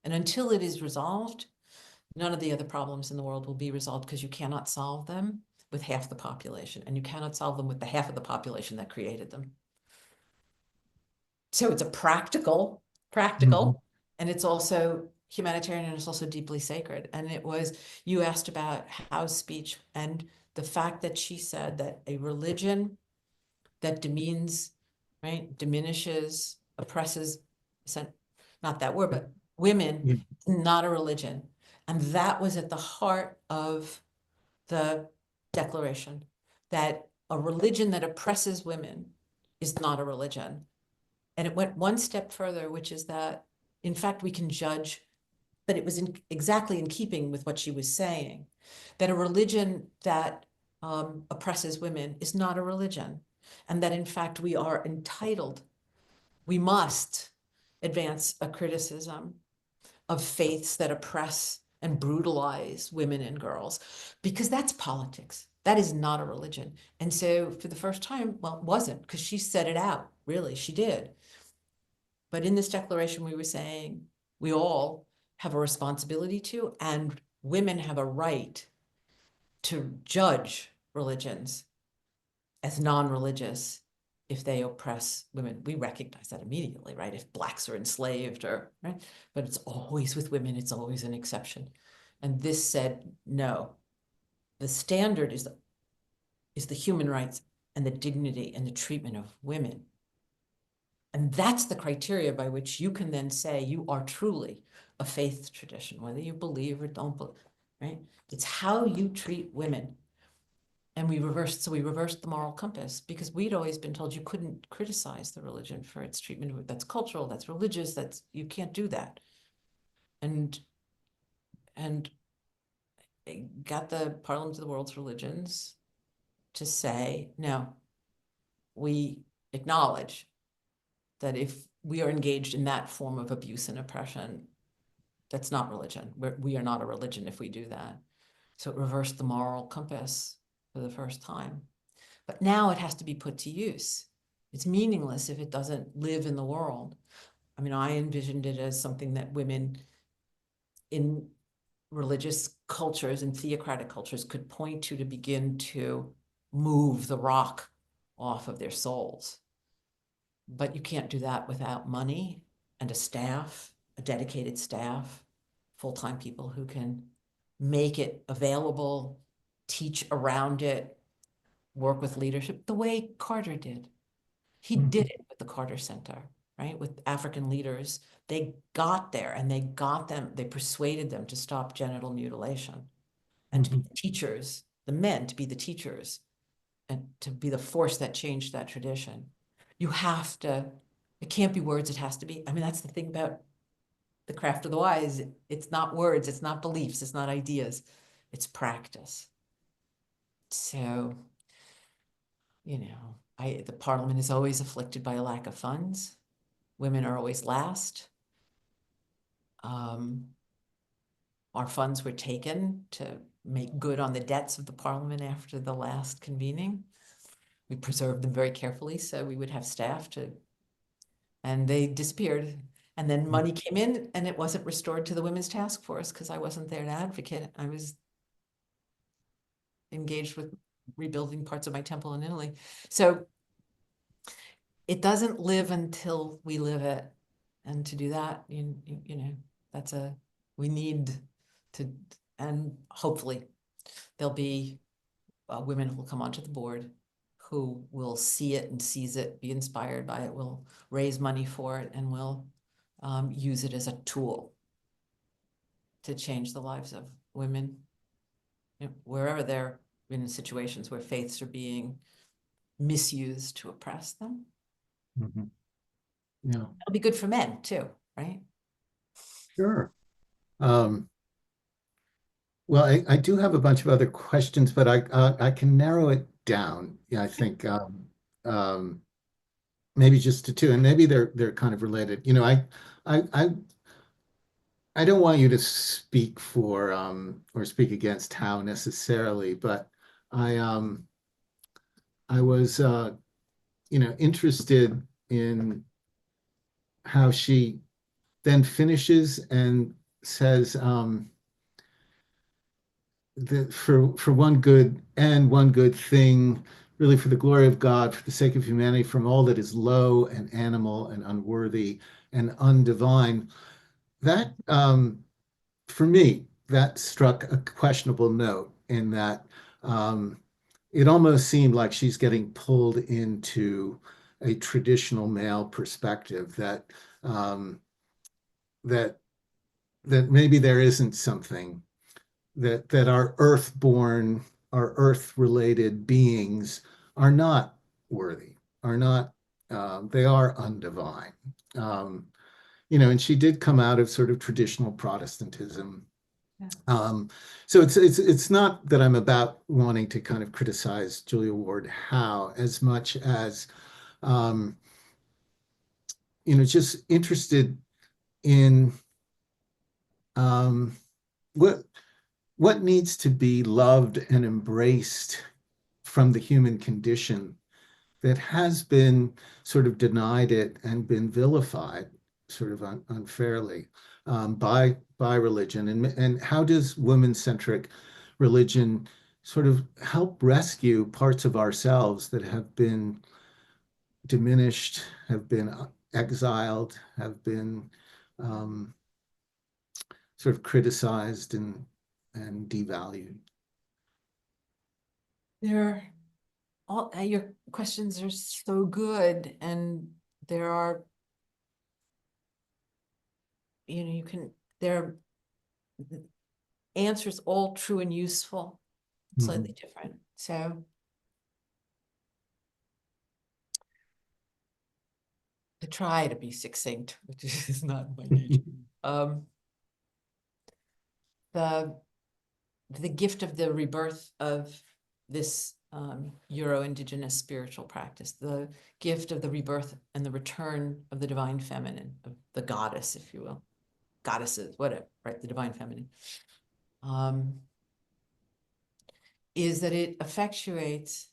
And until it is resolved, none of the other problems in the world will be resolved, because you cannot solve them with half the population, and you cannot solve them with the half of the population that created them. So it's a practical, Mhm. and it's also humanitarian, and it's also deeply sacred. And it was, you asked about Howe's speech, and the fact that she said that a religion that demeans, right, diminishes, oppresses, not that word, but women, Yeah. not a religion. And that was at the heart of the Declaration, that a religion that oppresses women is not a religion. And it went one step further, which is that, in fact, we can judge, but it was exactly in keeping with what she was saying, that a religion that oppresses women is not a religion. And that, in fact, we are entitled, we must advance a criticism of faiths that oppress and brutalize women and girls, because that's politics. That is not a religion. And so for the first time, well, it wasn't, because she said it out, really, she did. But in this declaration, we were saying we all have a responsibility to, and women have a right to judge religions as non-religious if they oppress women. We recognize that immediately, right? If blacks are enslaved, or right, but it's always with women, it's always an exception. And this said, no, the standard is the human rights and the dignity and the treatment of women. And that's the criteria by which you can then say you are truly a faith tradition, whether you believe or don't believe, right? It's how you treat women. And we reversed the moral compass, because we'd always been told you couldn't criticize the religion for its treatment. That's cultural, that's religious, you can't do that. And it got the Parliament of the World's Religions to say, no, we acknowledge that if we are engaged in that form of abuse and oppression, that's not religion. We are not a religion if we do that. So it reversed the moral compass for the first time. But now it has to be put to use. It's meaningless if it doesn't live in the world. I mean, I envisioned it as something that women in religious cultures and theocratic cultures could point to begin to move the rock off of their souls. But you can't do that without money and a staff, a dedicated staff, full-time people who can make it available, teach around it, work with leadership the way Carter did. He did it with the Carter Center, right? With African leaders. They got there and they persuaded them to stop genital mutilation and to be the teachers, the men to be the teachers and to be the force that changed that tradition. You have to, it can't be words, it has to be. I mean, that's the thing about the craft of the wise. It's not words, it's not beliefs, it's not ideas, it's practice. So, the parliament is always afflicted by a lack of funds. Women are always last. Our funds were taken to make good on the debts of the parliament after the last convening. We preserved them very carefully so we would have staff and they disappeared. And then money came in and it wasn't restored to the Women's Task Force because I wasn't there to advocate. I was engaged with rebuilding parts of my temple in Italy. So it doesn't live until we live it. And to do that, we need to, and hopefully there'll be women who will come onto the board who will see it and seize it, be inspired by it, will raise money for it, and will use it as a tool to change the lives of women, wherever they're in situations where faiths are being misused to oppress them. Yeah, It'll be good for men too, right? sure. Well, I do have a bunch of other questions, but I can narrow it down. Yeah, I think um, maybe just to two, and maybe they're kind of related. I I I don't want you to speak for or speak against Howe necessarily, but I I was interested in how she then finishes and says that for one good and one good thing, really for the glory of God, for the sake of humanity, from all that is low and animal and unworthy and undivine. That for me, that struck a questionable note in that it almost seemed like she's getting pulled into a traditional male perspective um, that that maybe there isn't something that our earthborn, our earth-related beings are not worthy, are not, they are undivine. Um, and she did come out of sort of traditional Protestantism. Yeah. So it's not that I'm about wanting to kind of criticize Julia Ward Howe as much as just interested in um, what what needs to be loved and embraced from the human condition that has been sort of denied it and been vilified sort of unfairly by religion, and how does women-centric religion sort of help rescue parts of ourselves that have been diminished, have been exiled, have been um, sort of criticized and devalued. Your questions are so good, and there are, there are answers all true and useful, slightly different. So to try to be succinct, which is not my nature. The gift of the rebirth of this Euro-Indigenous spiritual practice, the gift of the rebirth and the return of the divine feminine, of the goddess, if you will, goddesses, whatever, right? The divine feminine, is that it effectuates,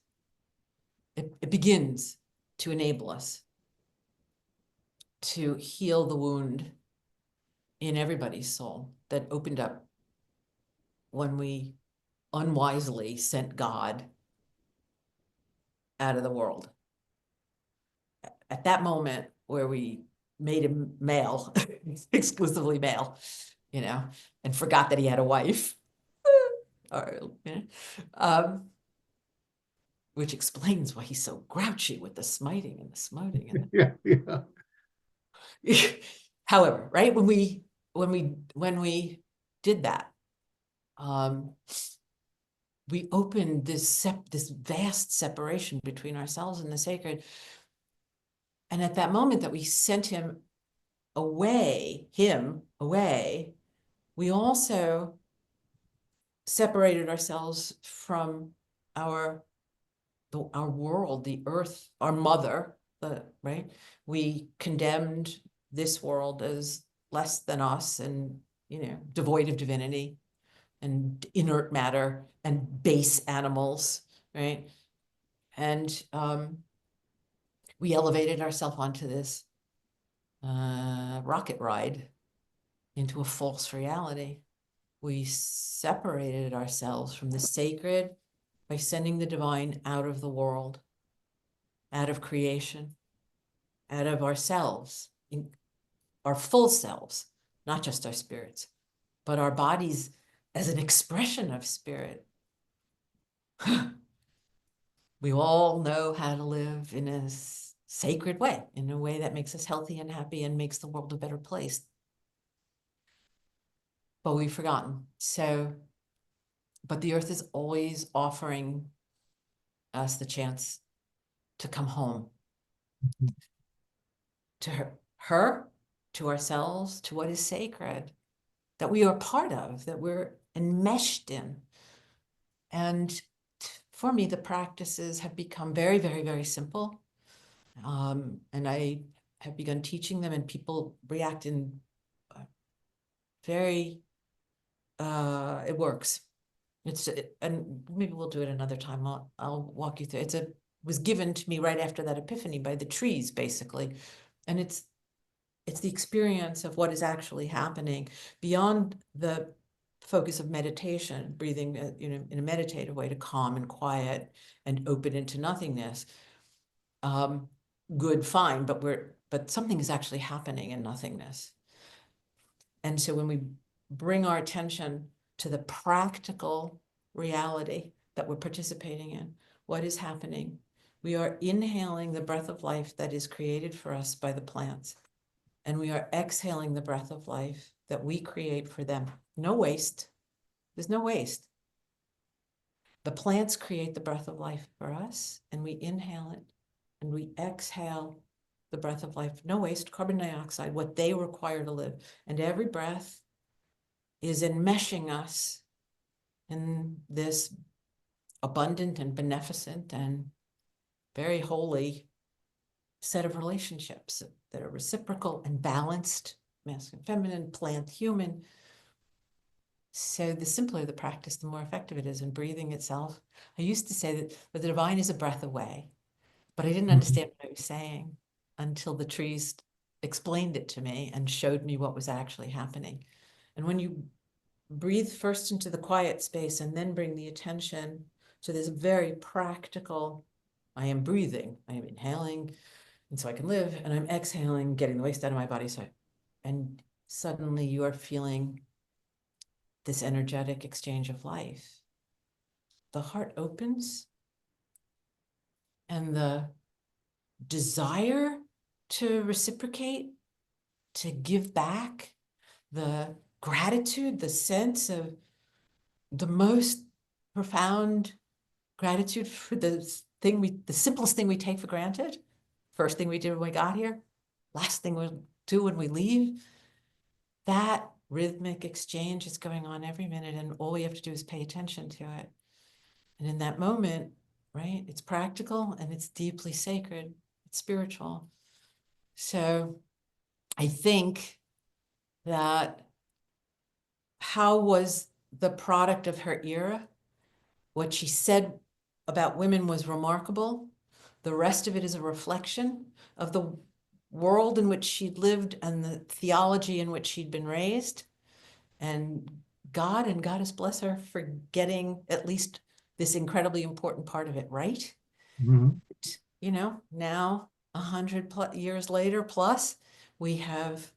it begins to enable us to heal the wound in everybody's soul that opened up when we unwisely sent God out of the world. At that moment where we made him male, exclusively male, you know, and forgot that he had a wife. Or, you know, which explains why he's so grouchy with the smiting and the smoting and Yeah, yeah. however, right, when we did that, we opened this vast separation between ourselves and the sacred. And at that moment that we sent him away, we also separated ourselves from our world, the earth, our mother, right? We condemned this world as less than us and, you know, devoid of divinity and inert matter and base animals, right? And we elevated ourselves onto this rocket ride into a false reality. We separated ourselves from the sacred by sending the divine out of the world, out of creation, out of ourselves, our full selves, not just our spirits, but our bodies as an expression of spirit. We all know how to live in a sacred way, in a way that makes us healthy and happy and makes the world a better place. But we've forgotten. So, but the earth is always offering us the chance to come home to her, to ourselves, to what is sacred, that we are part of, that we're enmeshed in. And for me, the practices have become very, very, very simple. And I have begun teaching them, and people react in very, it works. And maybe we'll do it another time. I'll walk you through. Was given to me right after that epiphany by the trees, basically. And it's the experience of what is actually happening beyond the focus of meditation, breathing, you know, in a meditative way to calm and quiet and open into nothingness. Good, fine, but something is actually happening in nothingness. And so when we bring our attention to the practical reality that we're participating in, what is happening? We are inhaling the breath of life that is created for us by the plants. And we are exhaling the breath of life that we create for them. No waste. There's no waste. The plants create the breath of life for us, and we inhale it, and we exhale the breath of life. No waste, carbon dioxide, what they require to live. And every breath is enmeshing us in this abundant and beneficent and very holy set of relationships that are reciprocal and balanced, masculine, feminine, plant, human. So the simpler the practice, the more effective it is in breathing itself. I used to say that the divine is a breath away, but I didn't understand what I was saying until the trees explained it to me and showed me what was actually happening. And when you breathe first into the quiet space and then bring the attention to this very practical, I am breathing, I am inhaling, and so I can live, and I'm exhaling, getting the waste out of my body. And suddenly you are feeling this energetic exchange of life. The heart opens, and the desire to reciprocate, to give back, the gratitude, the sense of the most profound gratitude for the simplest thing we take for granted. First thing we did when we got here, last thing we'll do when we leave. That rhythmic exchange is going on every minute, and all we have to do is pay attention to it. And in that moment, right, it's practical and it's deeply sacred, it's spiritual. So I think that how was the product of her era? What she said about women was remarkable. The rest of it is a reflection of the world in which she'd lived and the theology in which she'd been raised. And God, and Goddess bless her for getting at least this incredibly important part of it right. Mhm. You know, now 100 years later plus, we have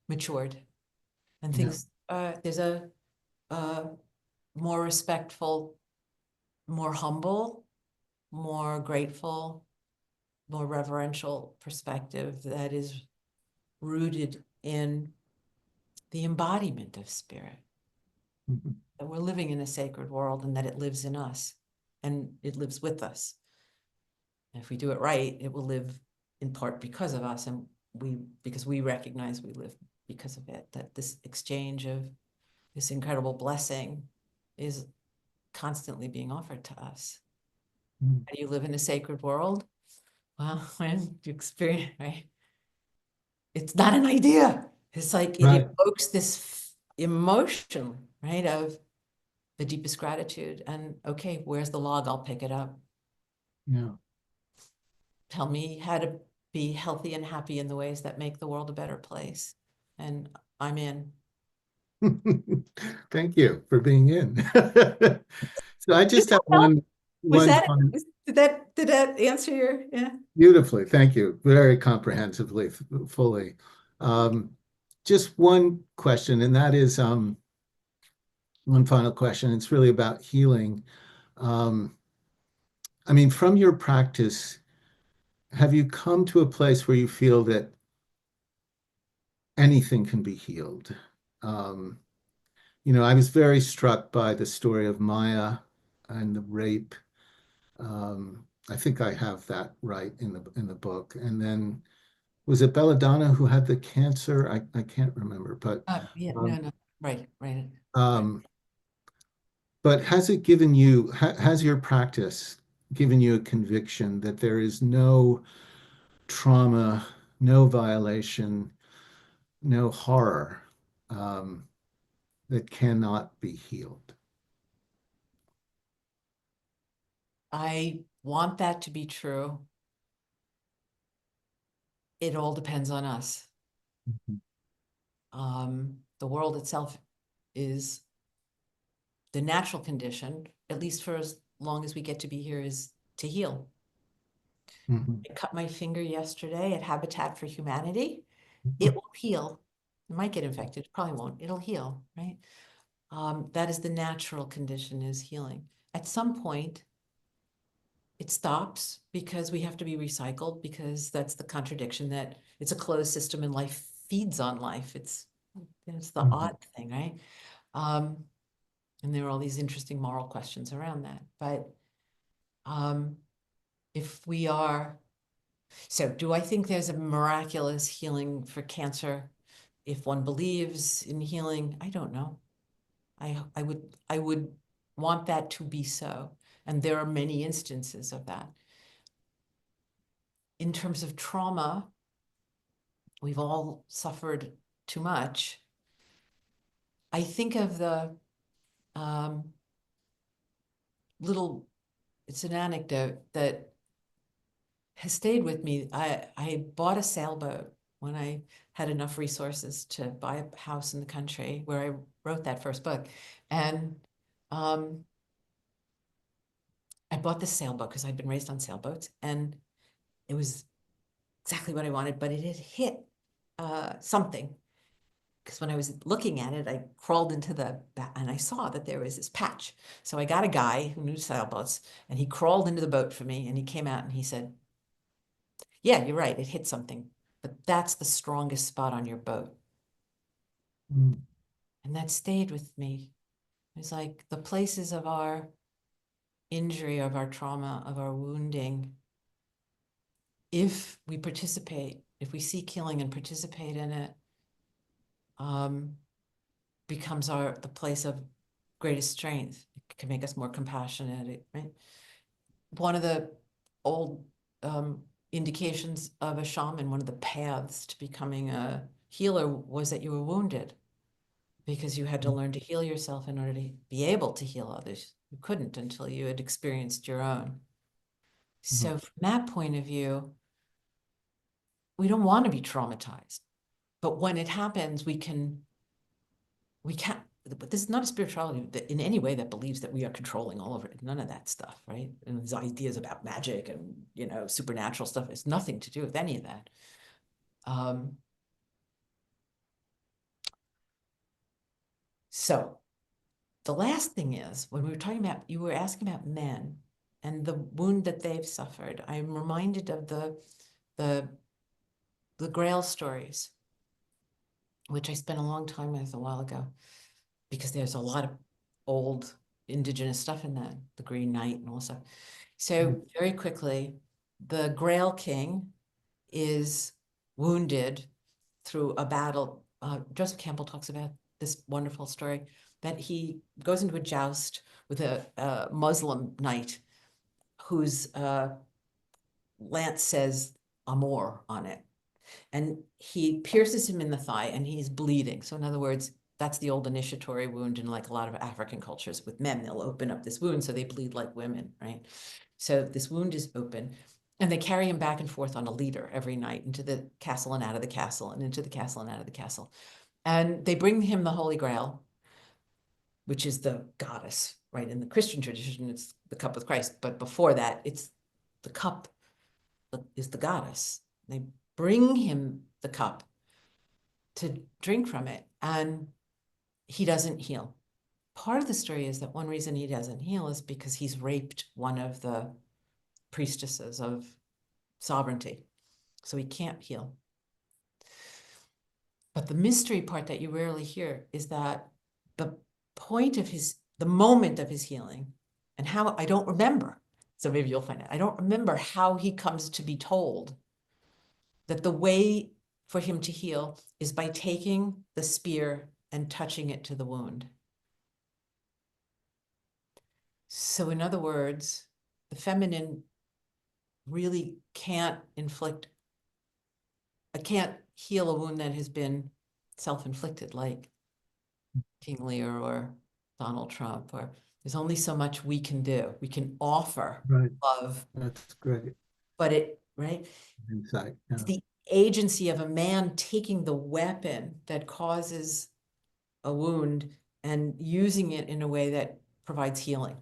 matured, and Yeah. things there's a more respectful, more humble, more grateful, more reverential perspective that is rooted in the embodiment of spirit, Mhm. that we're living in a sacred world and that it lives in us and it lives with us. And if we do it right, it will live in part because of us, and because we recognize we live because of it, that this exchange of this incredible blessing is constantly being offered to us. Mhm. How do you live in a sacred world? Well, when you experience, right? It's not an idea. It's like it Right. evokes this emotion, right, of the deepest gratitude. And okay, where's the log? I'll pick it up. Yeah. Tell me how to be healthy and happy in the ways that make the world a better place. And I'm in. Thank you for being in. So I Did just have that help? Was one that, final, did that answer your, yeah? beautifully. Thank you. Very comprehensively, fully. Um, just one question, and that is one final question. It's really about healing. Um, I mean, from your practice, have you come to a place where you feel that anything can be healed? Um, I was very struck by the story of Maya and the rape. I think I have that right in the book. And then was it Belladonna who had the cancer? I can't remember, Yeah, no, um, no, right, right, right. um, but has it given you, has your practice given you a conviction that there is no trauma, no violation, no horror um, that cannot be healed? I want that to be true. It all depends on us. Mhm. The world itself is the natural condition, at least for as long as we get to be here, is to heal. Mhm. I cut my finger yesterday at Habitat for Humanity. It Mhm. will heal. It might get infected, probably won't. It'll heal, right? That is the natural condition, is healing. At some point, it stops because we have to be recycled, because that's the contradiction, that it's a closed system and life feeds on life. It's the Mhm. odd thing, right? Um, and there are all these interesting moral questions around that. But um, if we are, so do I think there's a miraculous healing for cancer? If one believes in healing, I don't know. I would want that to be so. And there are many instances of that. In terms of trauma, we've all suffered too much. I think of the um, little, it's an anecdote that has stayed with me. I bought a sailboat when I had enough resources to buy a house in the country where I wrote that first book. And um, I bought this sailboat because I'd been raised on sailboats, and it was exactly what I wanted, but it had hit something. Because when I was looking at it, I crawled into and I saw that there was this patch. So I got a guy who knew sailboats, and he crawled into the boat for me, and he came out and he said, "Yeah, you're right, it hit something, but that's the strongest spot on your boat." Mhm. And that stayed with me. It's like the places of our injury, of our trauma, of our wounding, if we participate, if we seek healing and participate in it, um, becomes the place of greatest strength. It can make us more compassionate, right? One of the old indications of a shaman, one of the paths to becoming a healer, was that you were wounded, because you had to learn to heal yourself in order to be able to heal others. You couldn't until you had experienced your own. Mhm. So from that point of view, we don't want to be traumatized. But when it happens, we can we can't, but this is not a spirituality that in any way that believes that we are controlling all of it. None of that stuff, right? And these ideas about magic and, you know, supernatural stuff has nothing to do with any of that. So the last thing is, when we were talking about, you were asking about men and the wound that they've suffered. I'm reminded of the Grail stories, which I spent a long time with a while ago, because there's a lot of old indigenous stuff in that, the Green Knight and all that stuff. So very quickly, the Grail King is wounded through a battle. Joseph Campbell talks about this wonderful story that he goes into a joust with a Muslim knight whose lance says Amor on it. And he pierces him in the thigh and he's bleeding. So in other words, that's the old initiatory wound in like a lot of African cultures with men. They'll open up this wound so they bleed like women, right? So this wound is open and they carry him back and forth on a leader every night into the castle and out of the castle and into the castle and out of the castle. And they bring him the Holy Grail, which is the goddess, right? In the Christian tradition, it's the cup with Christ. But before that, it's the cup is the goddess. They bring him the cup to drink from it, and he doesn't heal. Part of the story is that one reason he doesn't heal is because he's raped one of the priestesses of sovereignty. So he can't heal. But the mystery part that you rarely hear is that the point of the moment of his healing, and how, I don't remember, so maybe you'll find out, I don't remember how he comes to be told that the way for him to heal is by taking the spear and touching it to the wound. So in other words, the feminine really can't can't heal a wound that has been self-inflicted, like King Lear or Donald Trump, or there's only so much we can do. We can offer Right. love, That's great but right? insight. It's Yeah. the agency of a man taking the weapon that causes a wound and using it in a way that provides healing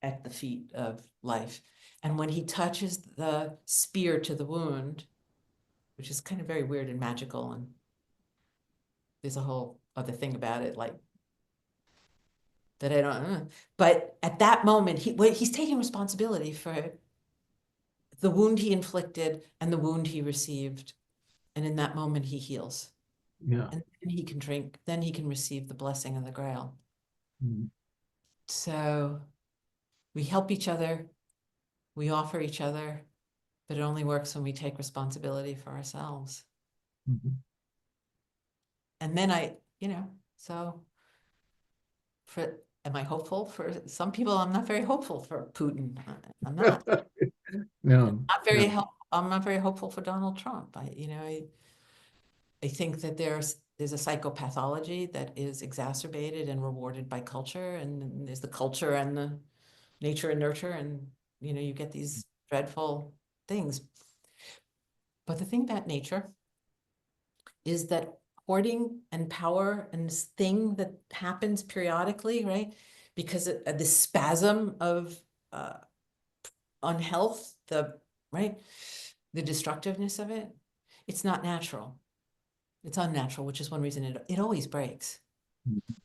at the feet of life. And when he touches the spear to the wound, which is kind of very weird and magical, and there's a whole other thing about it, like that I don't know. But at that moment, he's taking responsibility for the wound he inflicted and the wound he received. And in that moment, he heals. Yeah. And then he can drink, then he can receive the blessing of the Grail. Mm. So we help each other, we offer each other, but it only works when we take responsibility for ourselves. Mhm. And then so am I hopeful? For some people, I'm not very hopeful for Putin. I'm not. No, no. I'm not very hopeful for Donald Trump. I think that there's a psychopathology that is exacerbated and rewarded by culture, and there's the culture and the nature and nurture, and you get these dreadful things. But the thing about nature is that hoarding and power and this thing that happens periodically, right? Because of the spasm of uh, unhealth, right, the destructiveness of it, it's not natural. It's unnatural, which is one reason it always breaks.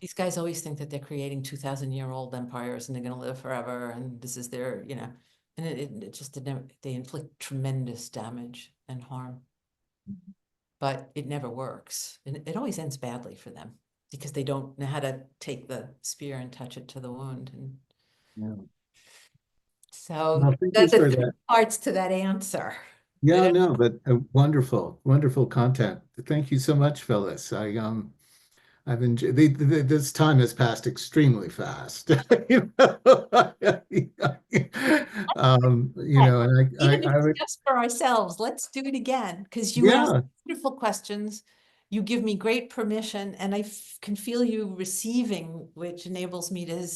These guys always think that they're creating 2,000-year-old empires and they're going to live forever, and this is their, and it just they inflict tremendous damage and harm. But it never works. And it always ends badly for them because they don't know how to take the spear and touch it to the wound. And Yeah. so Well, thank you that's the for three that. parts to that answer. Yeah, no, but wonderful, wonderful content. Thank you so much, Phyllis. I've enjoyed this time has passed extremely fast. You know, and Even if I it's would, just for ourselves, let's do it again because you ask yeah, wonderful questions. You give me great permission, and I can feel you receiving, which enables me to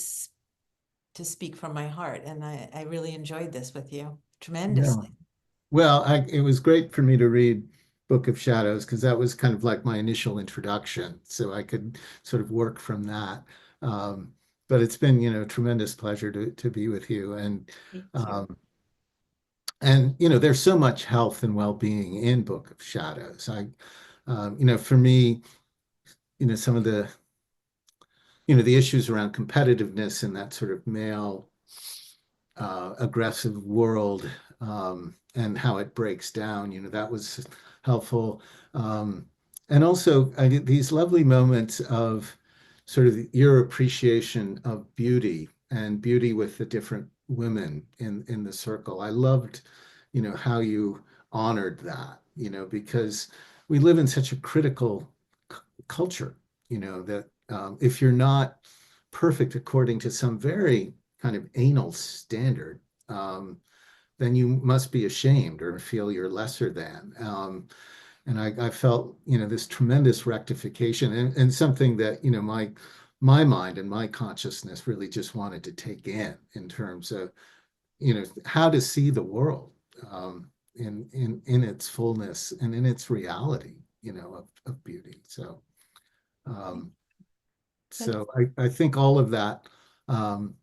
speak from my heart. And I really enjoyed this with you yeah. tremendously. Well, it was great for me to read Book of Shadows, because that was kind of like my initial introduction, so I could sort of work from that. Um, but it's been, a tremendous pleasure to be with you, Thank you. um, and there's so much health and well-being in Book of Shadows. For me, some of the issues around competitiveness and that sort of male aggressive world, and how it breaks down, that was helpful. Um, and also these lovely moments of sort of your appreciation of beauty and beauty with the different women in the circle. I loved, how you honored that, because we live in such a critical culture, that if you're not perfect according to some very kind of anal standard, then you must be ashamed or feel you're lesser than. And I felt, this tremendous rectification, and something that, my mind and my consciousness really just wanted to take in terms of, how to see the world, in its fullness and in its reality, of beauty. Um, That's, so I think all of that, um,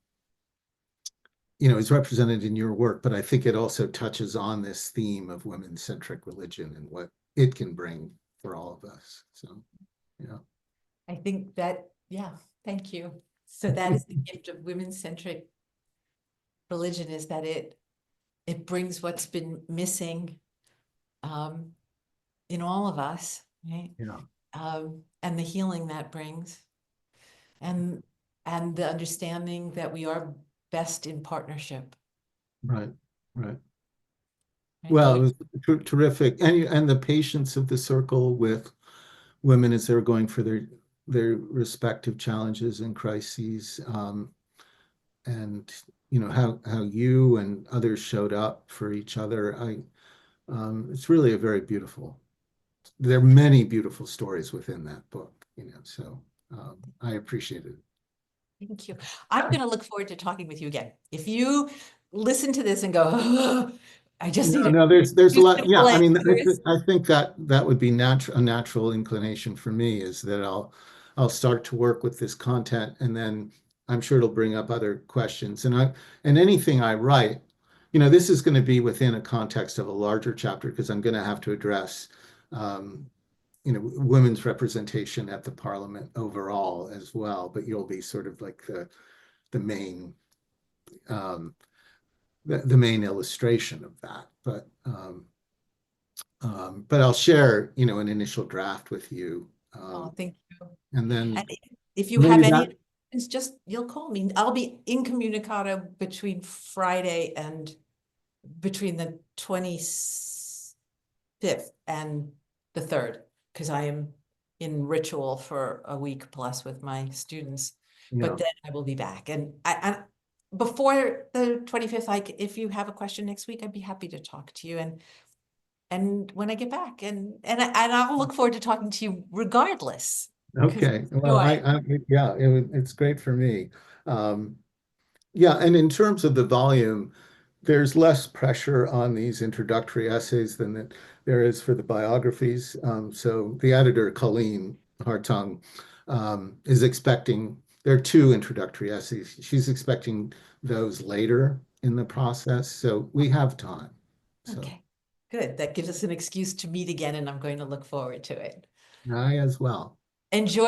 is represented in your work, but I think it also touches on this theme of women-centric religion and what it can bring for all of us. So, yeah. I think that, yeah, thank you. So that is the gift of women-centric religion, is that it brings what's been missing um, in all of us, right? Yeah. And the healing that brings, and the understanding that we are best in partnership, Right. Right. right? Well, it Going, was terrific, and the patience of the circle with women as they're going for their respective challenges and crises, and how you and others showed up for each other. It's really a very beautiful. There are many beautiful stories within that book, so I appreciate it. thank you. I'm going to look forward to talking with you again. If you listen to this and go, "Oh, I just need No, to no, there's a do lot. Yeah, simple I mean, answers." I think that would be a natural inclination for me, is that I'll start to work with this content, and then I'm sure it'll bring up other questions. And anything I write, this is going to be within a context of a larger chapter, because I'm going to have to address, um, women's representation at the Parliament overall as well. But you'll be sort of like the main, um, the main illustration of that. But I'll share, an initial draft with you. Oh, thank you. And then And if you maybe have any that, questions, just you'll call me. I'll be incommunicado between Friday and between the 25th and the 3rd, because I am in ritual for a week plus with my students. But yeah, then I will be back. And I before the 25th, if you have a question next week, I'd be happy to talk to you. And when I get back, and I'll look forward to talking to you regardless. Because okay. Well, joy. yeah, it's great for me. Um, yeah, and in terms of the volume, there's less pressure on these introductory essays than there is for the biographies. So the editor, Colleen Hartung, is expecting, there are two introductory essays. She's expecting those later in the process. So we have time. So Okay, good. That gives us an excuse to meet again, and I'm going to look forward to it. I as well. Enjoy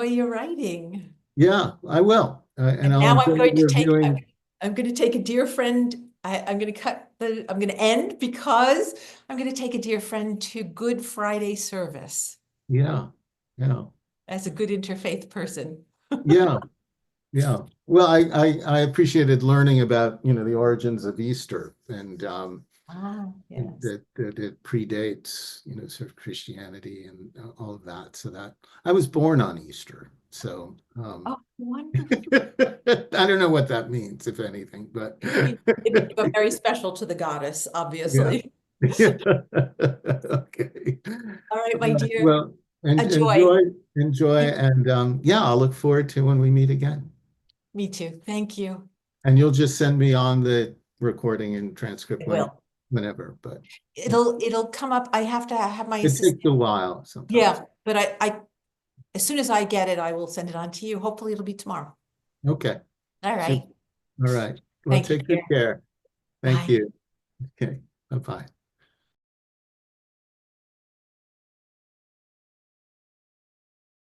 your writing. Yeah, I will. And And I'll now enjoy reviewing. I'm going to take a dear friend. I'm going to I'm going to end because I'm going to take a dear friend to Good Friday service Yeah, yeah, as a good interfaith person. yeah. Yeah. Well, I appreciated learning about, the origins of Easter, and Ah, yes. that it predates, sort of Christianity and all of that. So that I was born on Easter. So Oh, wonderful. I don't know what that means, if anything, but You are very special to the goddess, yeah. obviously. Okay. All right, All my right. dear. Well, A and joy. enjoy, and yeah, I'll look forward to when we meet again. Me too. Thank you. And you'll just send me on the recording and I transcript when will. whenever, but It'll come up. I have to have my it takes assistant. a while sometimes. Yeah, but as soon as I get it, I will send it on to you. Hopefully it'll be tomorrow. Okay. All right. All right. Well, Thank you, take good dear. care. Thank Bye. you. Okay. Bye-bye.